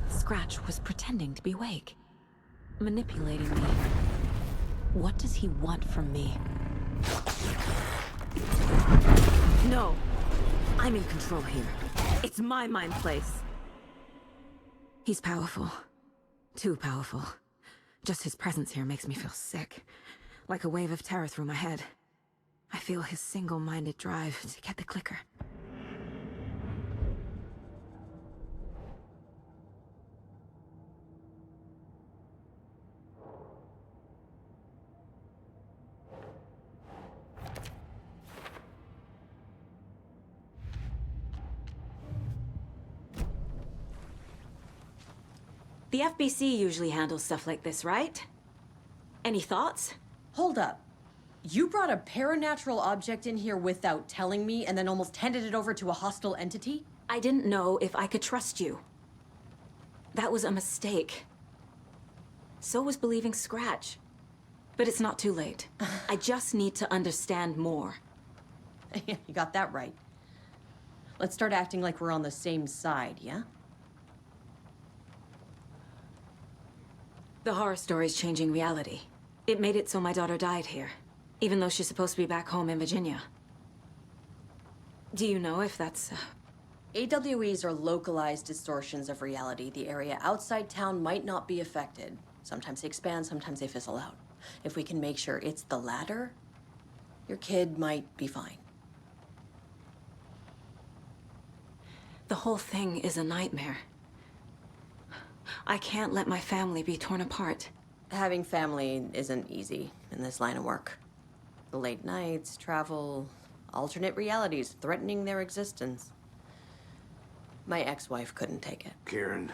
S1: Scratch was pretending to be Wake. Manipulating me. What does he want from me? No! I'm in control here. It's my mind place. He's powerful. Too powerful. Just his presence here makes me feel sick. Like a wave of terror through my head. I feel his single-minded drive to get the clicker.
S9: The FBC usually handles stuff like this, right? Any thoughts?
S10: Hold up. You brought a paranatural object in here without telling me and then almost handed it over to a hostile entity?
S9: I didn't know if I could trust you. That was a mistake. So was believing Scratch. But it's not too late. I just need to understand more.
S10: You got that right. Let's start acting like we're on the same side, yeah?
S9: The horror story's changing reality. It made it so my daughter died here, even though she's supposed to be back home in Virginia. Do you know if that's...
S10: AWEs are localized distortions of reality. The area outside town might not be affected. Sometimes they expand, sometimes they fizzle out. If we can make sure it's the latter, your kid might be fine.
S9: The whole thing is a nightmare. I can't let my family be torn apart.
S10: Having family isn't easy in this line of work. The late nights, travel, alternate realities threatening their existence. My ex-wife couldn't take it.
S11: Karen,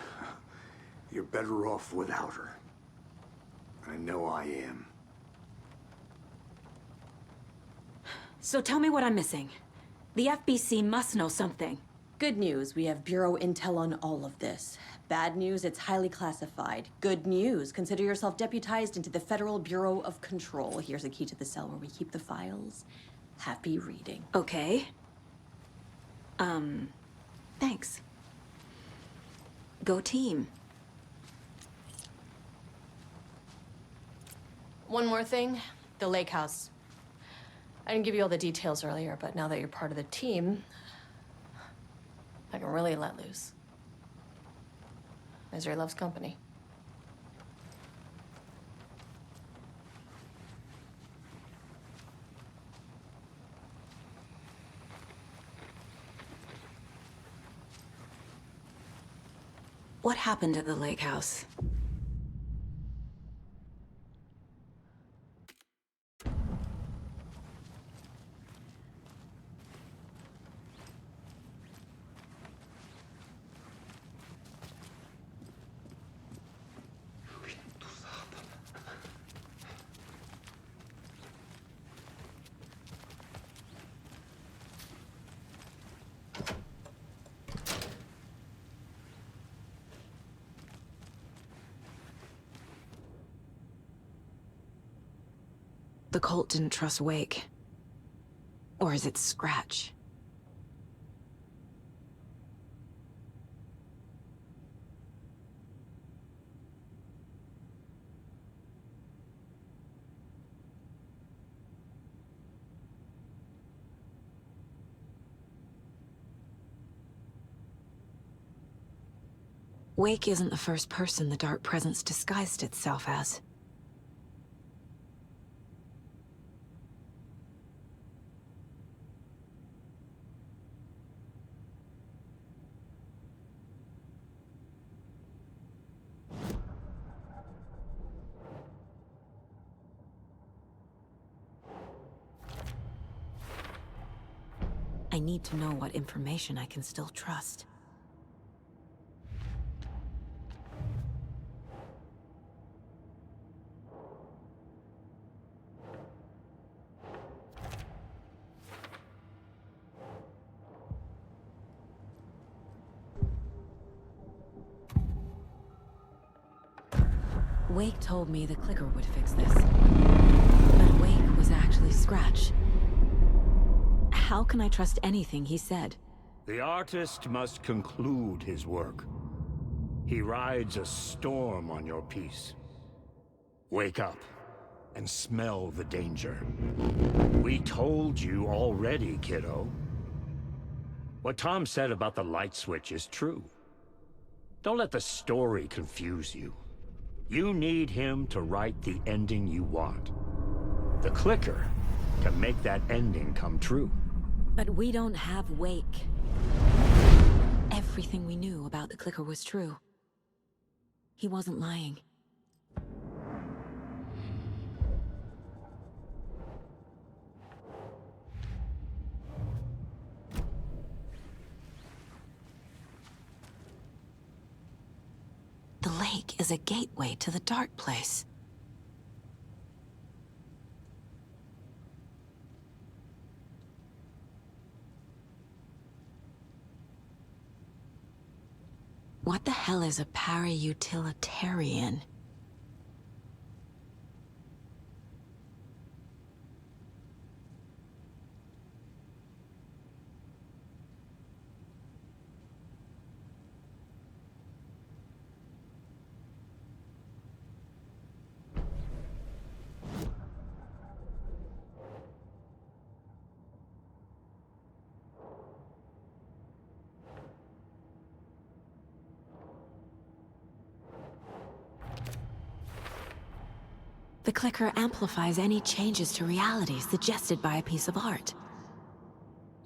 S11: you're better off without her. I know I am.
S9: So tell me what I'm missing. The FBC must know something.
S10: Good news, we have Bureau intel on all of this. Bad news, it's highly classified. Good news, consider yourself deputized into the Federal Bureau of Control. Here's a key to the cell where we keep the files. Happy reading.
S9: Okay. Thanks. Go team.
S10: One more thing, the lake house. I didn't give you all the details earlier, but now that you're part of the team, I can really let loose. Misery loves company.
S9: What happened at the lake house? The cult didn't trust Wake. Or is it Scratch? Wake isn't the first person the Dark Presence disguised itself as.
S1: I need to know what information I can still trust. Wake told me the clicker would fix this. But Wake was actually Scratch. How can I trust anything he said?
S2: The artist must conclude his work. He rides a storm on your piece. Wake up and smell the danger. We told you already, kiddo. What Tom said about the light switch is true. Don't let the story confuse you. You need him to write the ending you want. The clicker can make that ending come true.
S1: But we don't have Wake. Everything we knew about the clicker was true. He wasn't lying. The lake is a gateway to the dark place. What the hell is a para-utilitarian? The clicker amplifies any changes to reality suggested by a piece of art.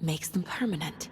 S1: Makes them permanent.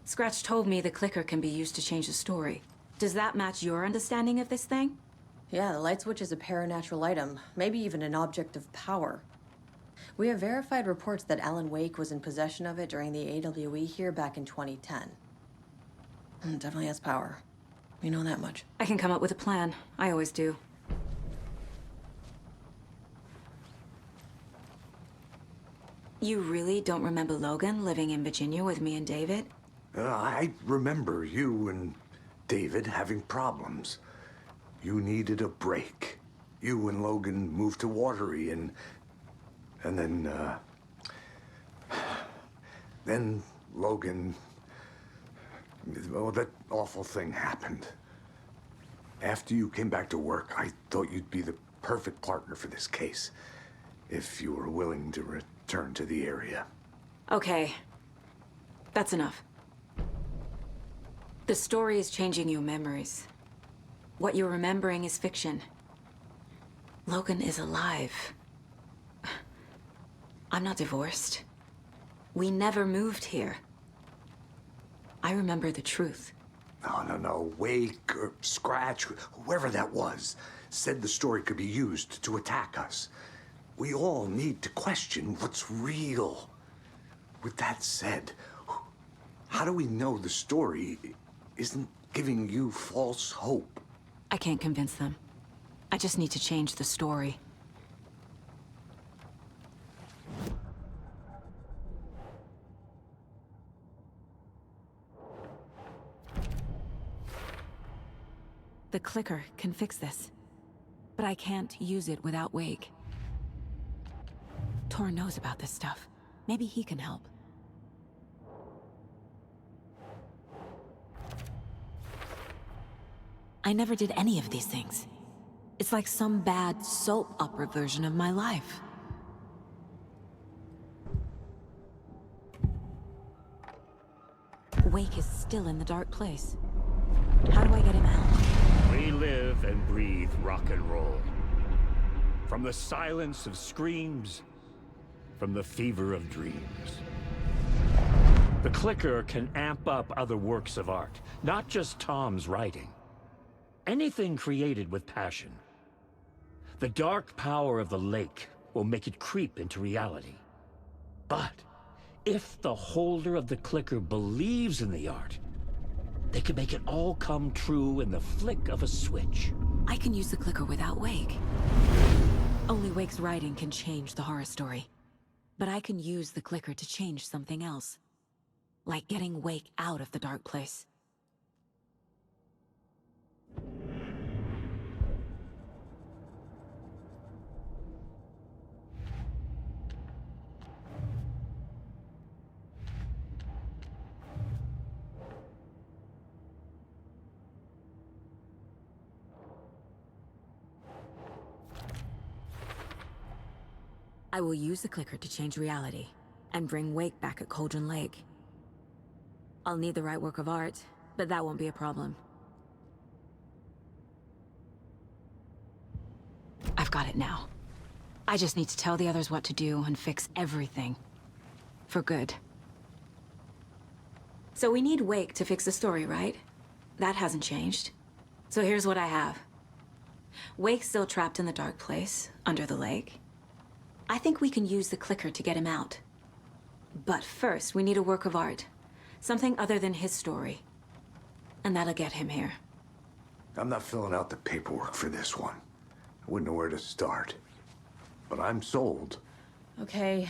S1: Scratch told me the clicker can be used to change the story. Does that match your understanding of this thing?
S10: Yeah, the light switch is a paranatural item, maybe even an object of power. We have verified reports that Alan Wake was in possession of it during the AWE here back in 2010. Definitely has power. We know that much.
S9: I can come up with a plan. I always do. You really don't remember Logan living in Virginia with me and David?
S11: I remember you and David having problems. You needed a break. You and Logan moved to Watery and then Logan, well, that awful thing happened. After you came back to work, I thought you'd be the perfect partner for this case, if you were willing to return to the area.
S9: Okay. That's enough. The story is changing your memories. What you're remembering is fiction. Logan is alive. I'm not divorced. We never moved here. I remember the truth.
S11: No. Wake or Scratch, whoever that was, said the story could be used to attack us. We all need to question what's real. With that said, how do we know the story isn't giving you false hope?
S9: I can't convince them. I just need to change the story.
S1: The clicker can fix this. But I can't use it without Wake. Tor knows about this stuff. Maybe he can help. I never did any of these things. It's like some bad soap opera version of my life. Wake is still in the dark place. How do I get him out?
S2: We live and breathe rock and roll. From the silence of screams, from the fever of dreams. The clicker can amp up other works of art, not just Tom's writing. Anything created with passion. The dark power of the lake will make it creep into reality. But if the holder of the clicker believes in the art, they can make it all come true in the flick of a switch.
S1: I can use the clicker without Wake. Only Wake's writing can change the horror story. But I can use the clicker to change something else. Like getting Wake out of the dark place. I will use the clicker to change reality, and bring Wake back at Cauldron Lake. I'll need the right work of art, but that won't be a problem. I've got it now. I just need to tell the others what to do and fix everything. For good. So we need Wake to fix the story, right? That hasn't changed. So here's what I have. Wake's still trapped in the dark place, under the lake. I think we can use the clicker to get him out. But first, we need a work of art. Something other than his story. And that'll get him here.
S11: I'm not filling out the paperwork for this one. I wouldn't know where to start. But I'm sold.
S10: Okay.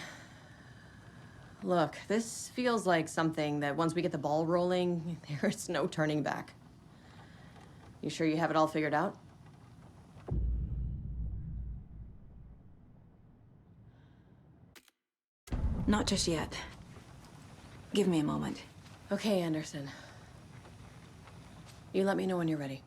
S10: Look, this feels like something that once we get the ball rolling, there's no turning back. You sure you have it all figured out?
S1: Not just yet. Give me a moment.
S10: Okay, Anderson. You let me know when you're ready.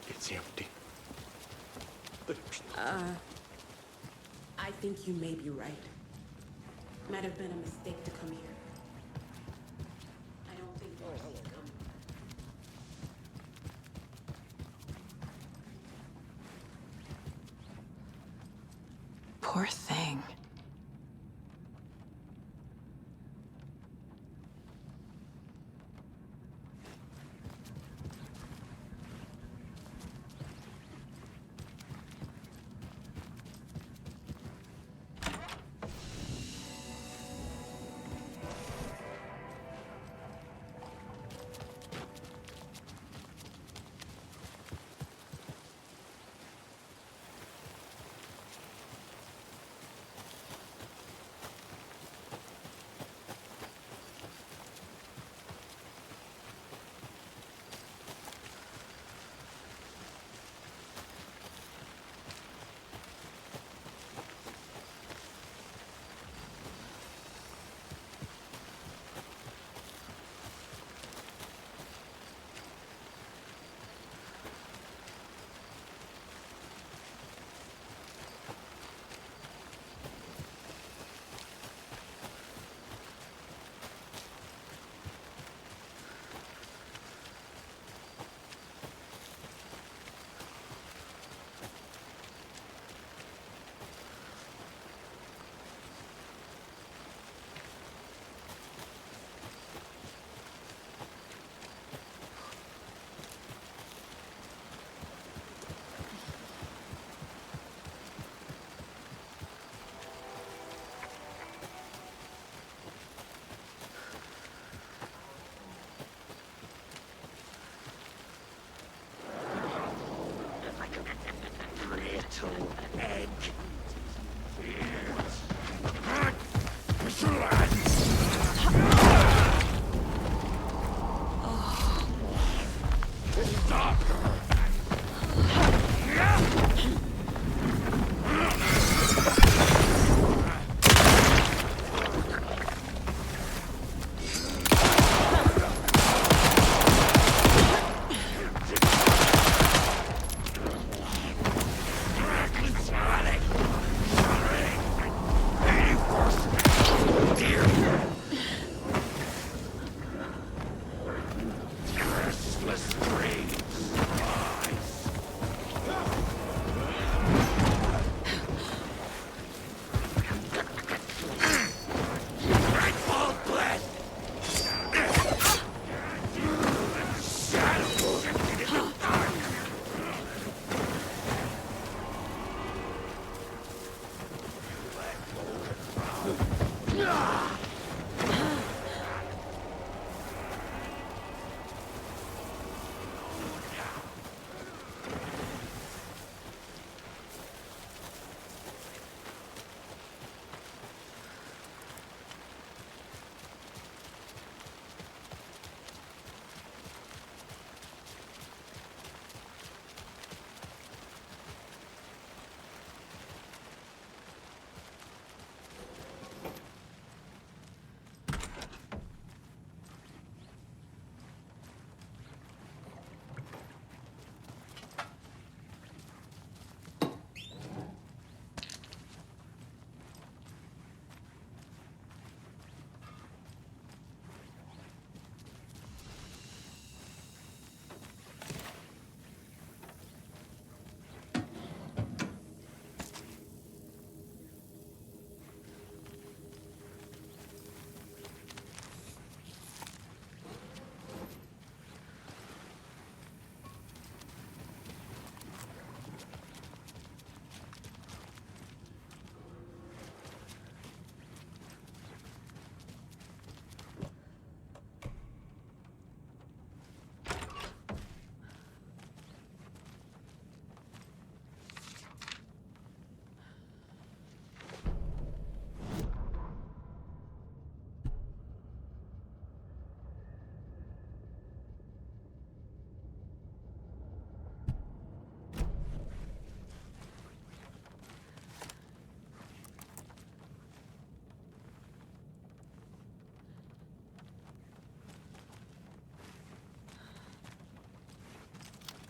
S11: It's empty.
S8: I think you may be right. Might have been a mistake to come here. I don't think he's coming.
S1: Poor thing.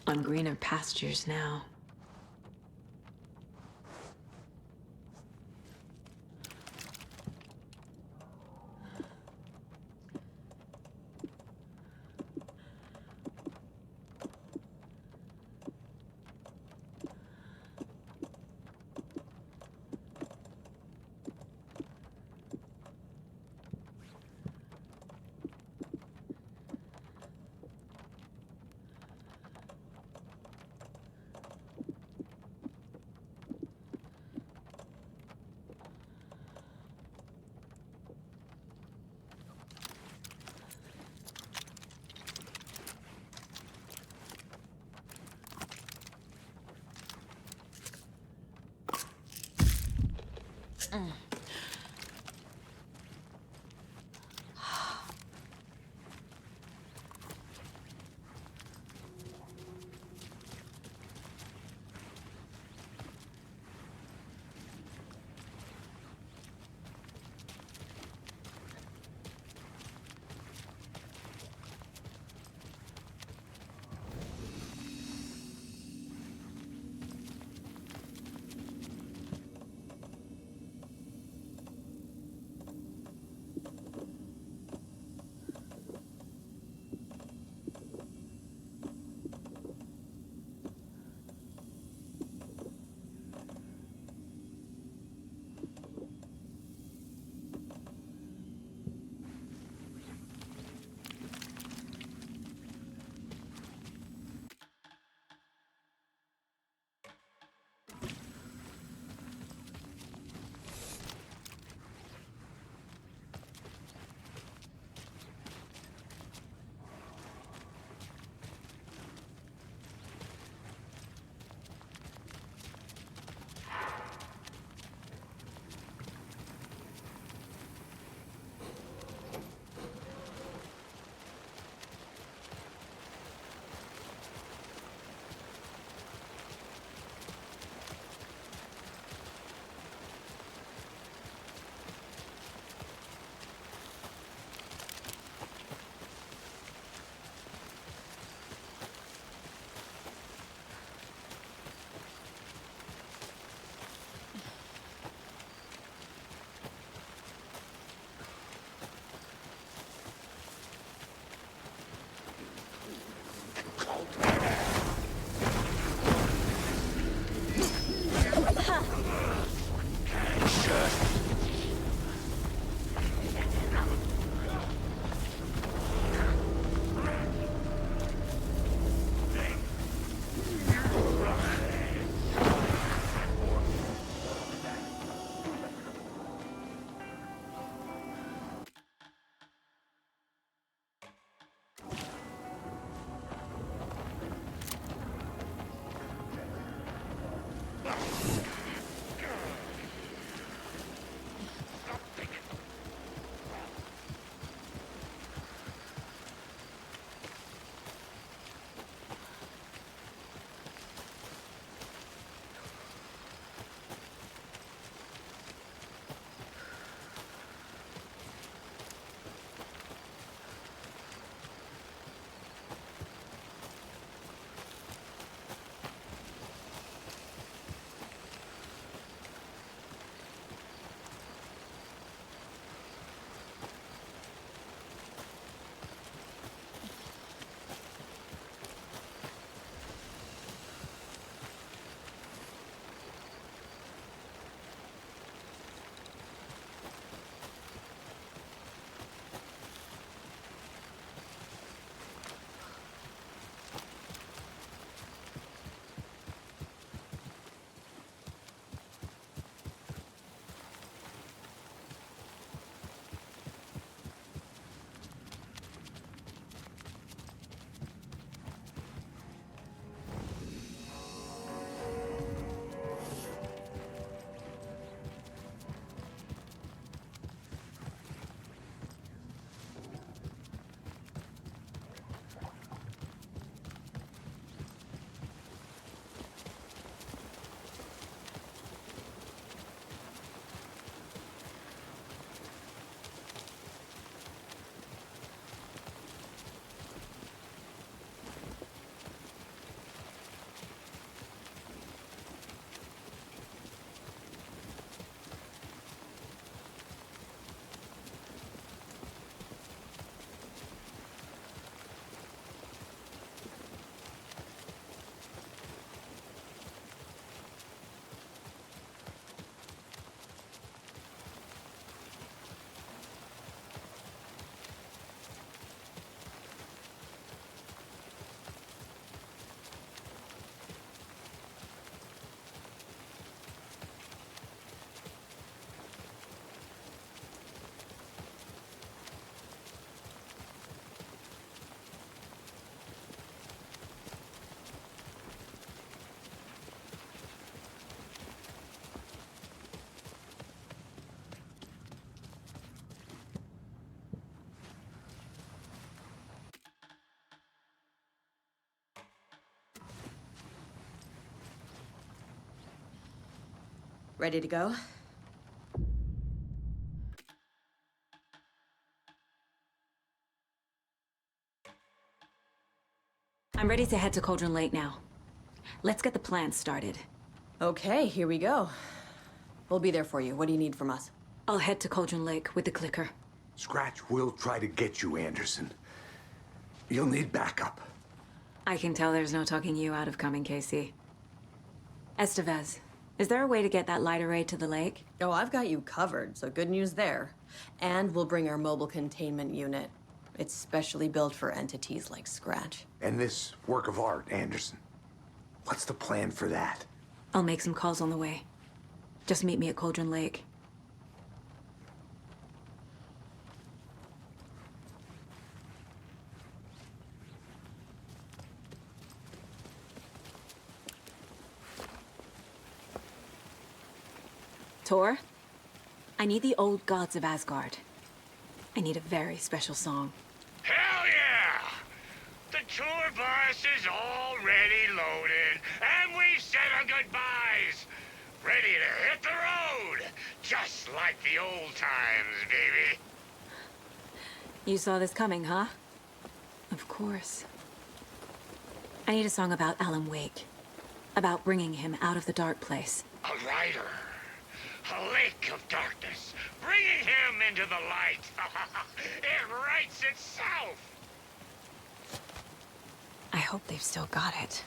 S1: on greener pastures now.
S10: Ready to go?
S9: I'm ready to head to Cauldron Lake now. Let's get the plan started.
S10: Okay, here we go. We'll be there for you. What do you need from us?
S9: I'll head to Cauldron Lake with the clicker.
S11: Scratch will try to get you, Anderson. You'll need backup.
S9: I can tell there's no talking you out of coming, Casey. Estevez, is there a way to get that light array to the lake?
S10: Oh, I've got you covered, so good news there. And we'll bring our mobile containment unit. It's specially built for entities like Scratch.
S11: And this work of art, Anderson. What's the plan for that?
S9: I'll make some calls on the way. Just meet me at Cauldron Lake. Tor, I need the old gods of Asgard. I need a very special song.
S5: Hell yeah! The tour bus is already loaded, and we've said our goodbyes. Ready to hit the road, just like the old times, baby.
S9: You saw this coming, huh? Of course. I need a song about Alan Wake. About bringing him out of the dark place.
S5: A rider. A lake of darkness, bringing him into the light. It writes itself.
S9: I hope they've still got it.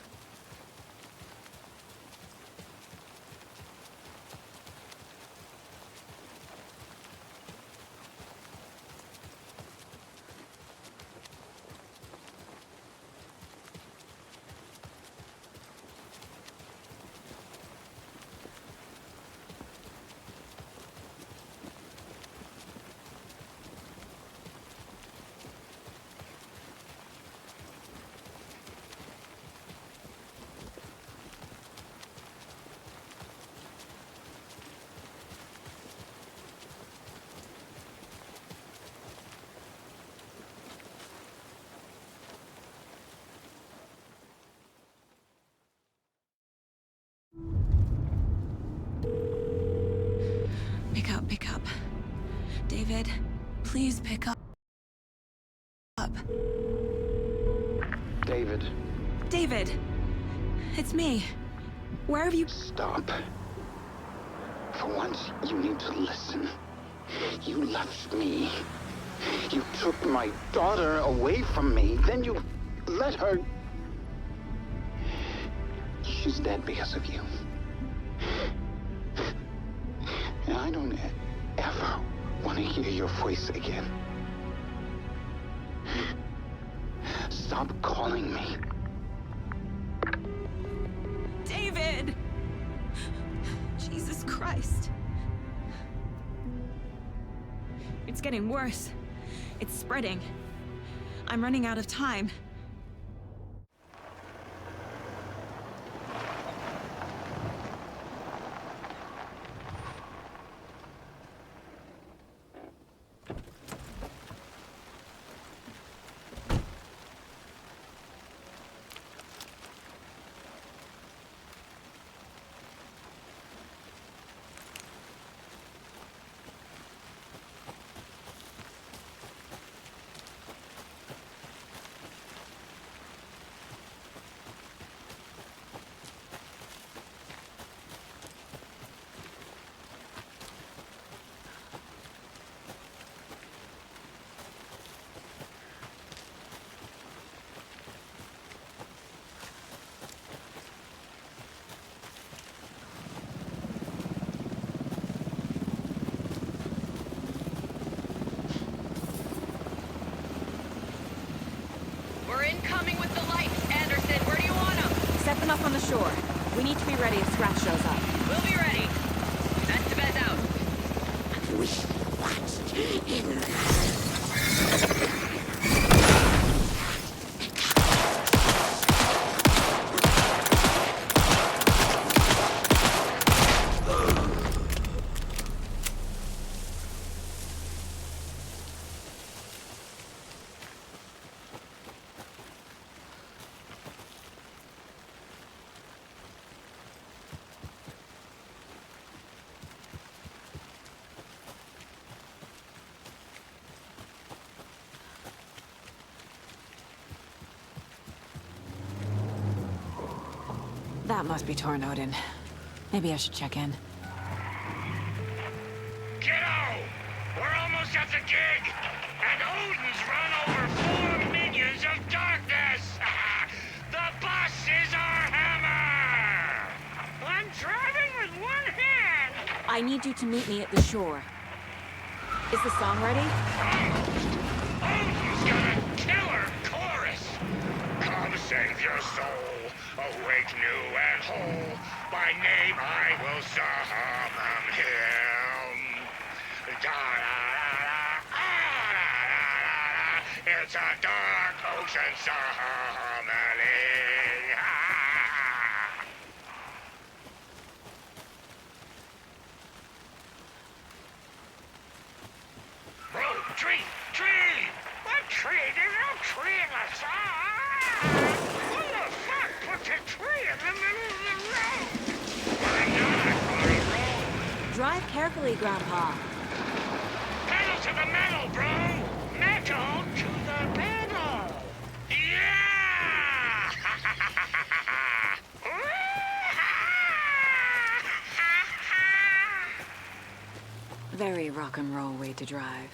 S9: Pick up. David, please pick up.
S14: David.
S9: David! It's me. Where have you...
S14: Stop. For once, you need to listen. You left me. You took my daughter away from me. Then you let her... She's dead because of you. And I don't ever want to hear your voice again. Stop calling me.
S9: David! Jesus Christ. It's getting worse. It's spreading. I'm running out of time.
S12: We're incoming with the lights, Anderson. Where do you want them?
S9: Set them up on the shore. We need to be ready if Scratch shows up.
S12: We'll be ready. Estevez out.
S1: That must be torn Odin. Maybe I should check in.
S5: Kiddo! We're almost at the gig! And Odin's run over 4 minions of darkness! The bus is our hammer! I'm driving with one hand!
S9: I need you to meet me at the shore. Is the song ready?
S5: Odin's got a killer chorus! Come save your soul, awake new and whole. By name I will summon him. Da-da-da-da-da-da-da-da. It's a dark ocean summoning. Bro, tree! Tree! What tree? There's no tree in the side! Who the fuck put a tree in the middle of the road? We're not on a road!
S9: Drive carefully, Grandpa.
S5: Pedal to the metal, bro! Metal to the metal! Yeah!
S1: Very rock and roll way to drive.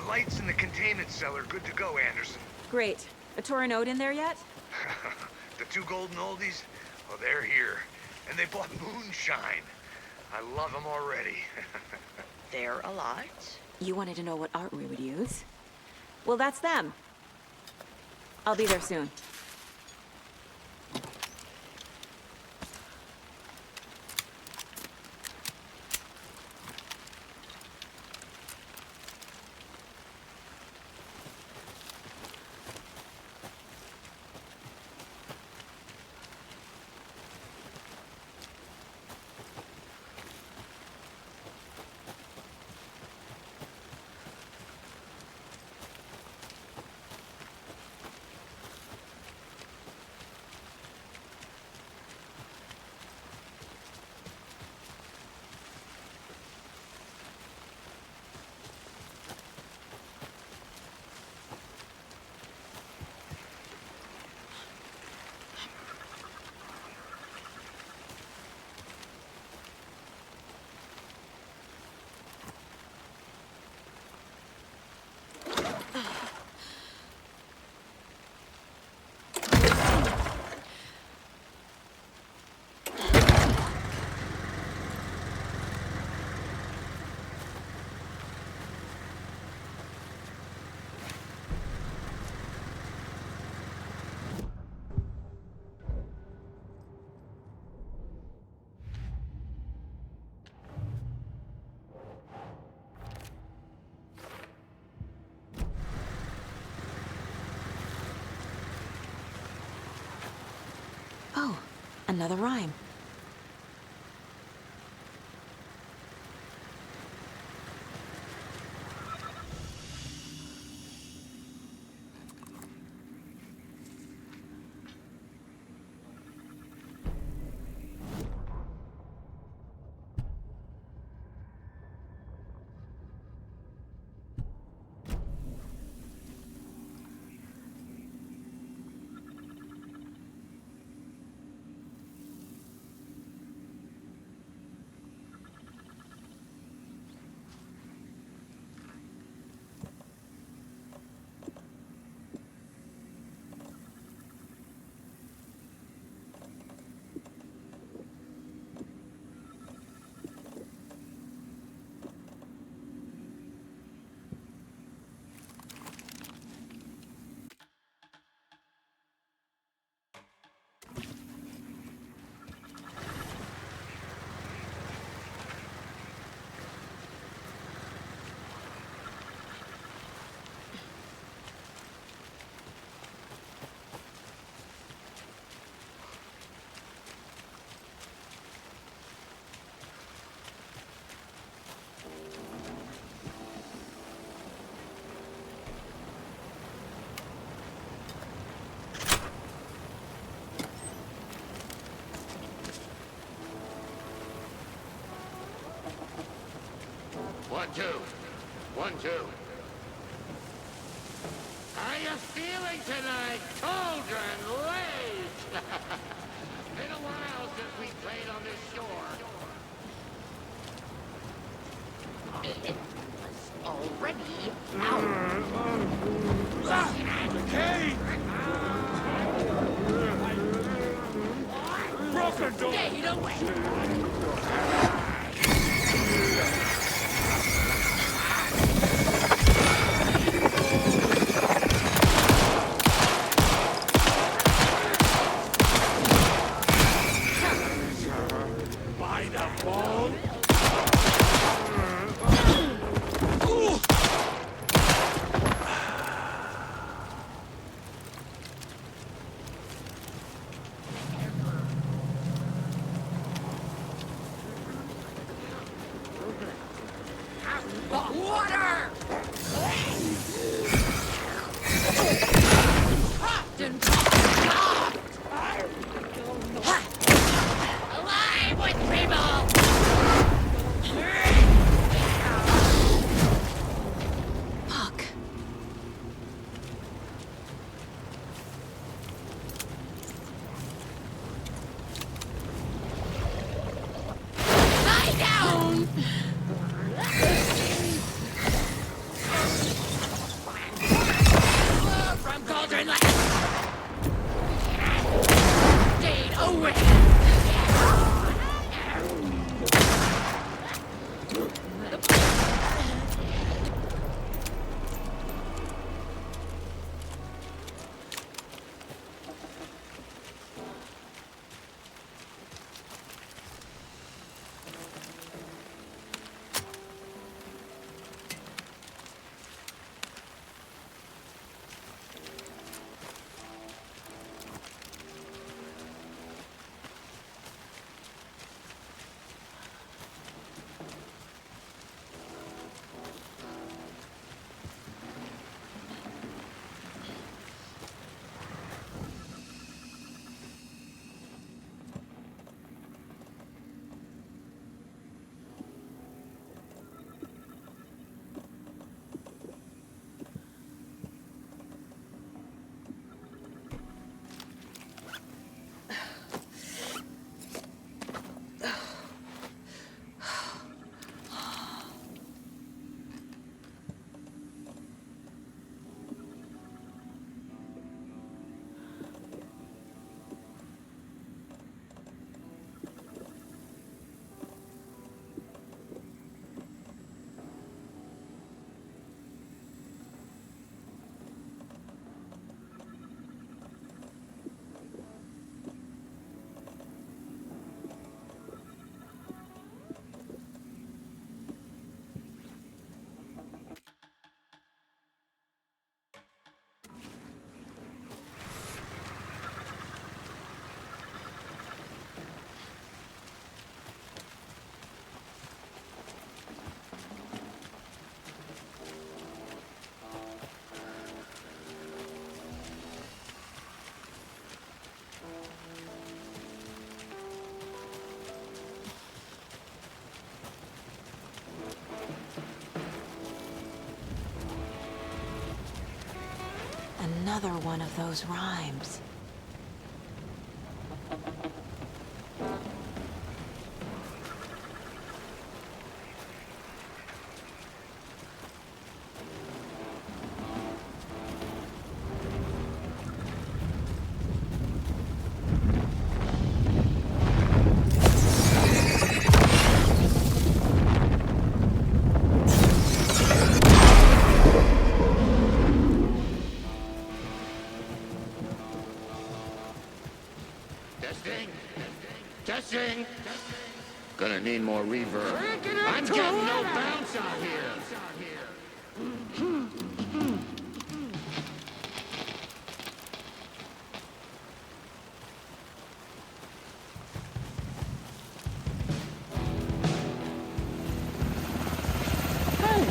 S5: lights in the containment cellar good to go, Anderson.
S9: Great. A Torin Ode in there yet?
S5: The two golden oldies? Well, they're here. And they bought moonshine. I love them already.
S12: They're a lot.
S9: You wanted to know what art we would use? Well, that's them. I'll be there soon. Oh, another rhyme.
S5: One, two. 1, 2. How you feeling tonight, children? Late! Been a while since we played on this shore.
S6: It's already out.
S5: Kate! Broken door!
S6: Stay away!
S1: Another one of those rhymes.
S5: Testing. Testing. Gonna need more reverb. I'm getting no bounce out here.
S2: Hey,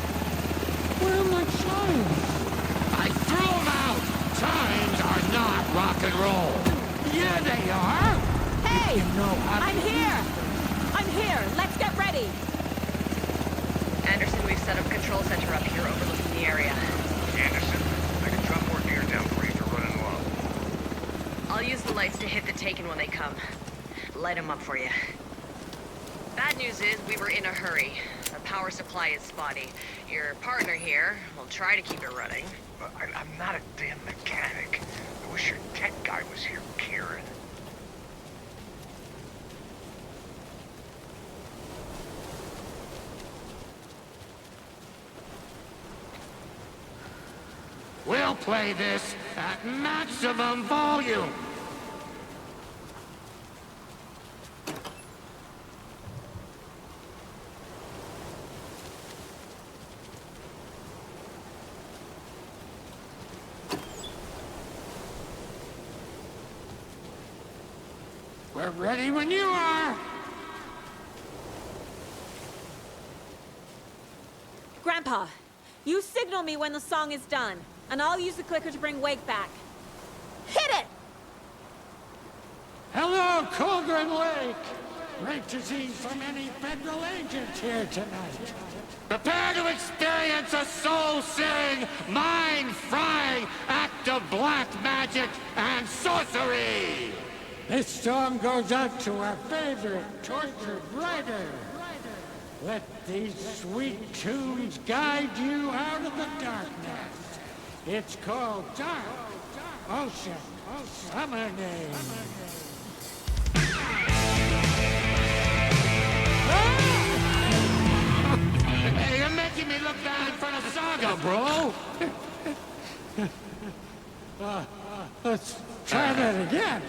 S2: where are my chimes?
S5: I threw them out. Chimes are not rock and roll.
S2: Yeah, they are.
S10: Hey!
S2: You know how
S10: I'm here! I'm here! Let's get ready!
S12: Anderson, we've set up a control center up here overlooking the area.
S5: Anderson, I can drop more gear down for you if you're running low.
S12: I'll use the lights to hit the Taken when they come. Light them up for you. Bad news is we were in a hurry. The power supply is spotty. Your partner here will try to keep it running.
S5: I'm not a damn mechanic. I wish your tech guy was here, Kieran. We'll play this at maximum volume.
S2: We're ready when you are.
S10: Grandpa, you signal me when the song is done, and I'll use the clicker to bring Wake back. Hit it!
S2: Hello, Colgren Lake. Great to see so many federal agents here tonight.
S5: Prepare to experience a soul-searing, mind-frying act of black magic and sorcery!
S2: This song goes out to our favorite tortured writer. Let these sweet tunes guide you out of the darkness. It's called Dark Ocean Summoning.
S5: Hey, you're making me look bad in front of Saga, bro!
S2: Let's try that again.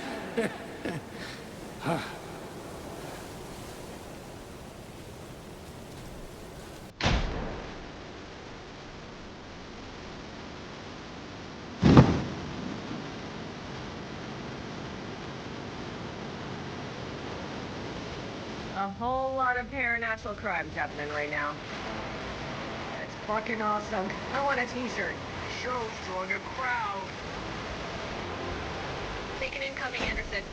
S12: A whole lot of paranatural crimes happening right now. It's fucking awesome. I want a t-shirt.
S5: Show's drawing a crowd.
S12: Taken incoming, Anderson.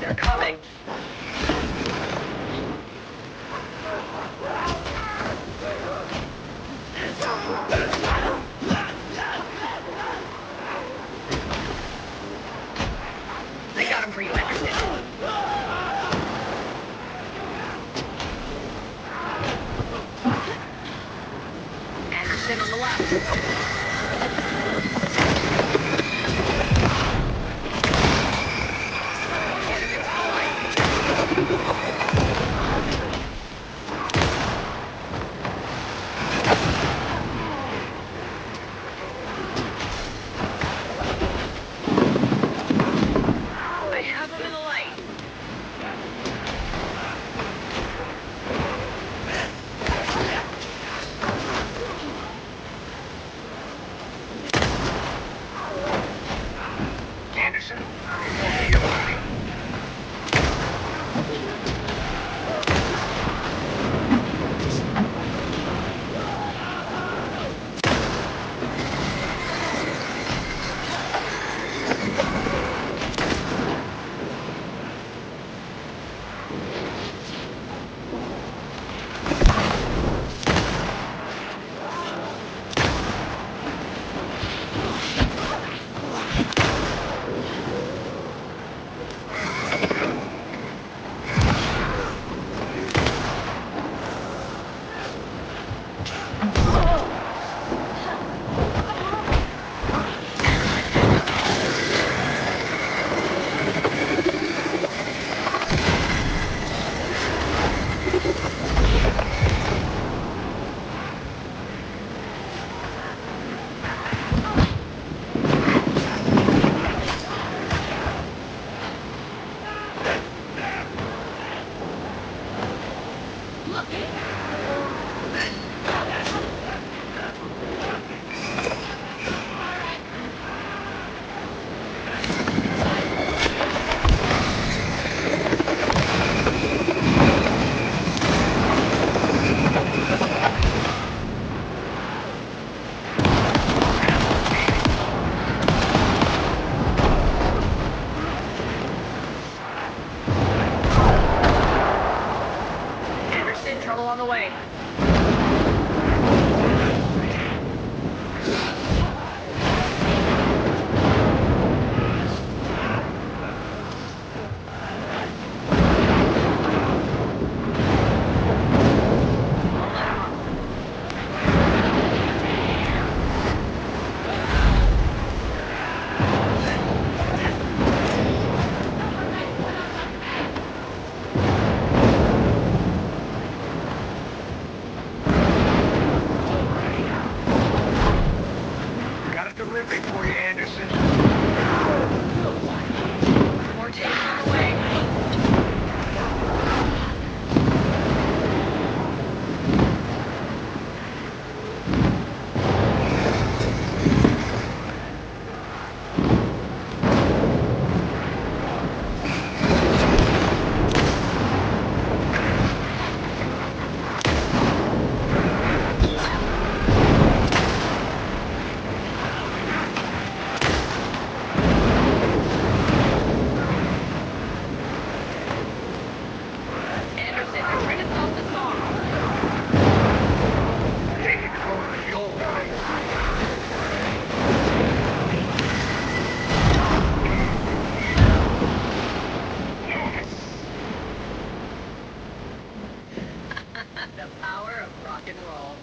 S12: They're coming. I got him for you, Anderson. Anderson on the left. I have him in the light. Anderson, you're moving. Anderson, trouble on the way.
S7: Got a delivery for you, Anderson.
S12: More tapes on the way. Anderson, they're trying to stop the song.
S7: Take it over, you'll
S12: The power of rock and roll.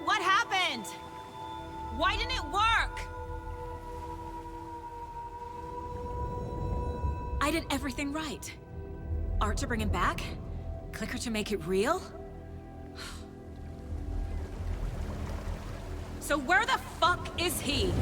S9: What happened? Why didn't it work? I did everything right. Art to bring him back? Clicker to make it real? So where the fuck is he?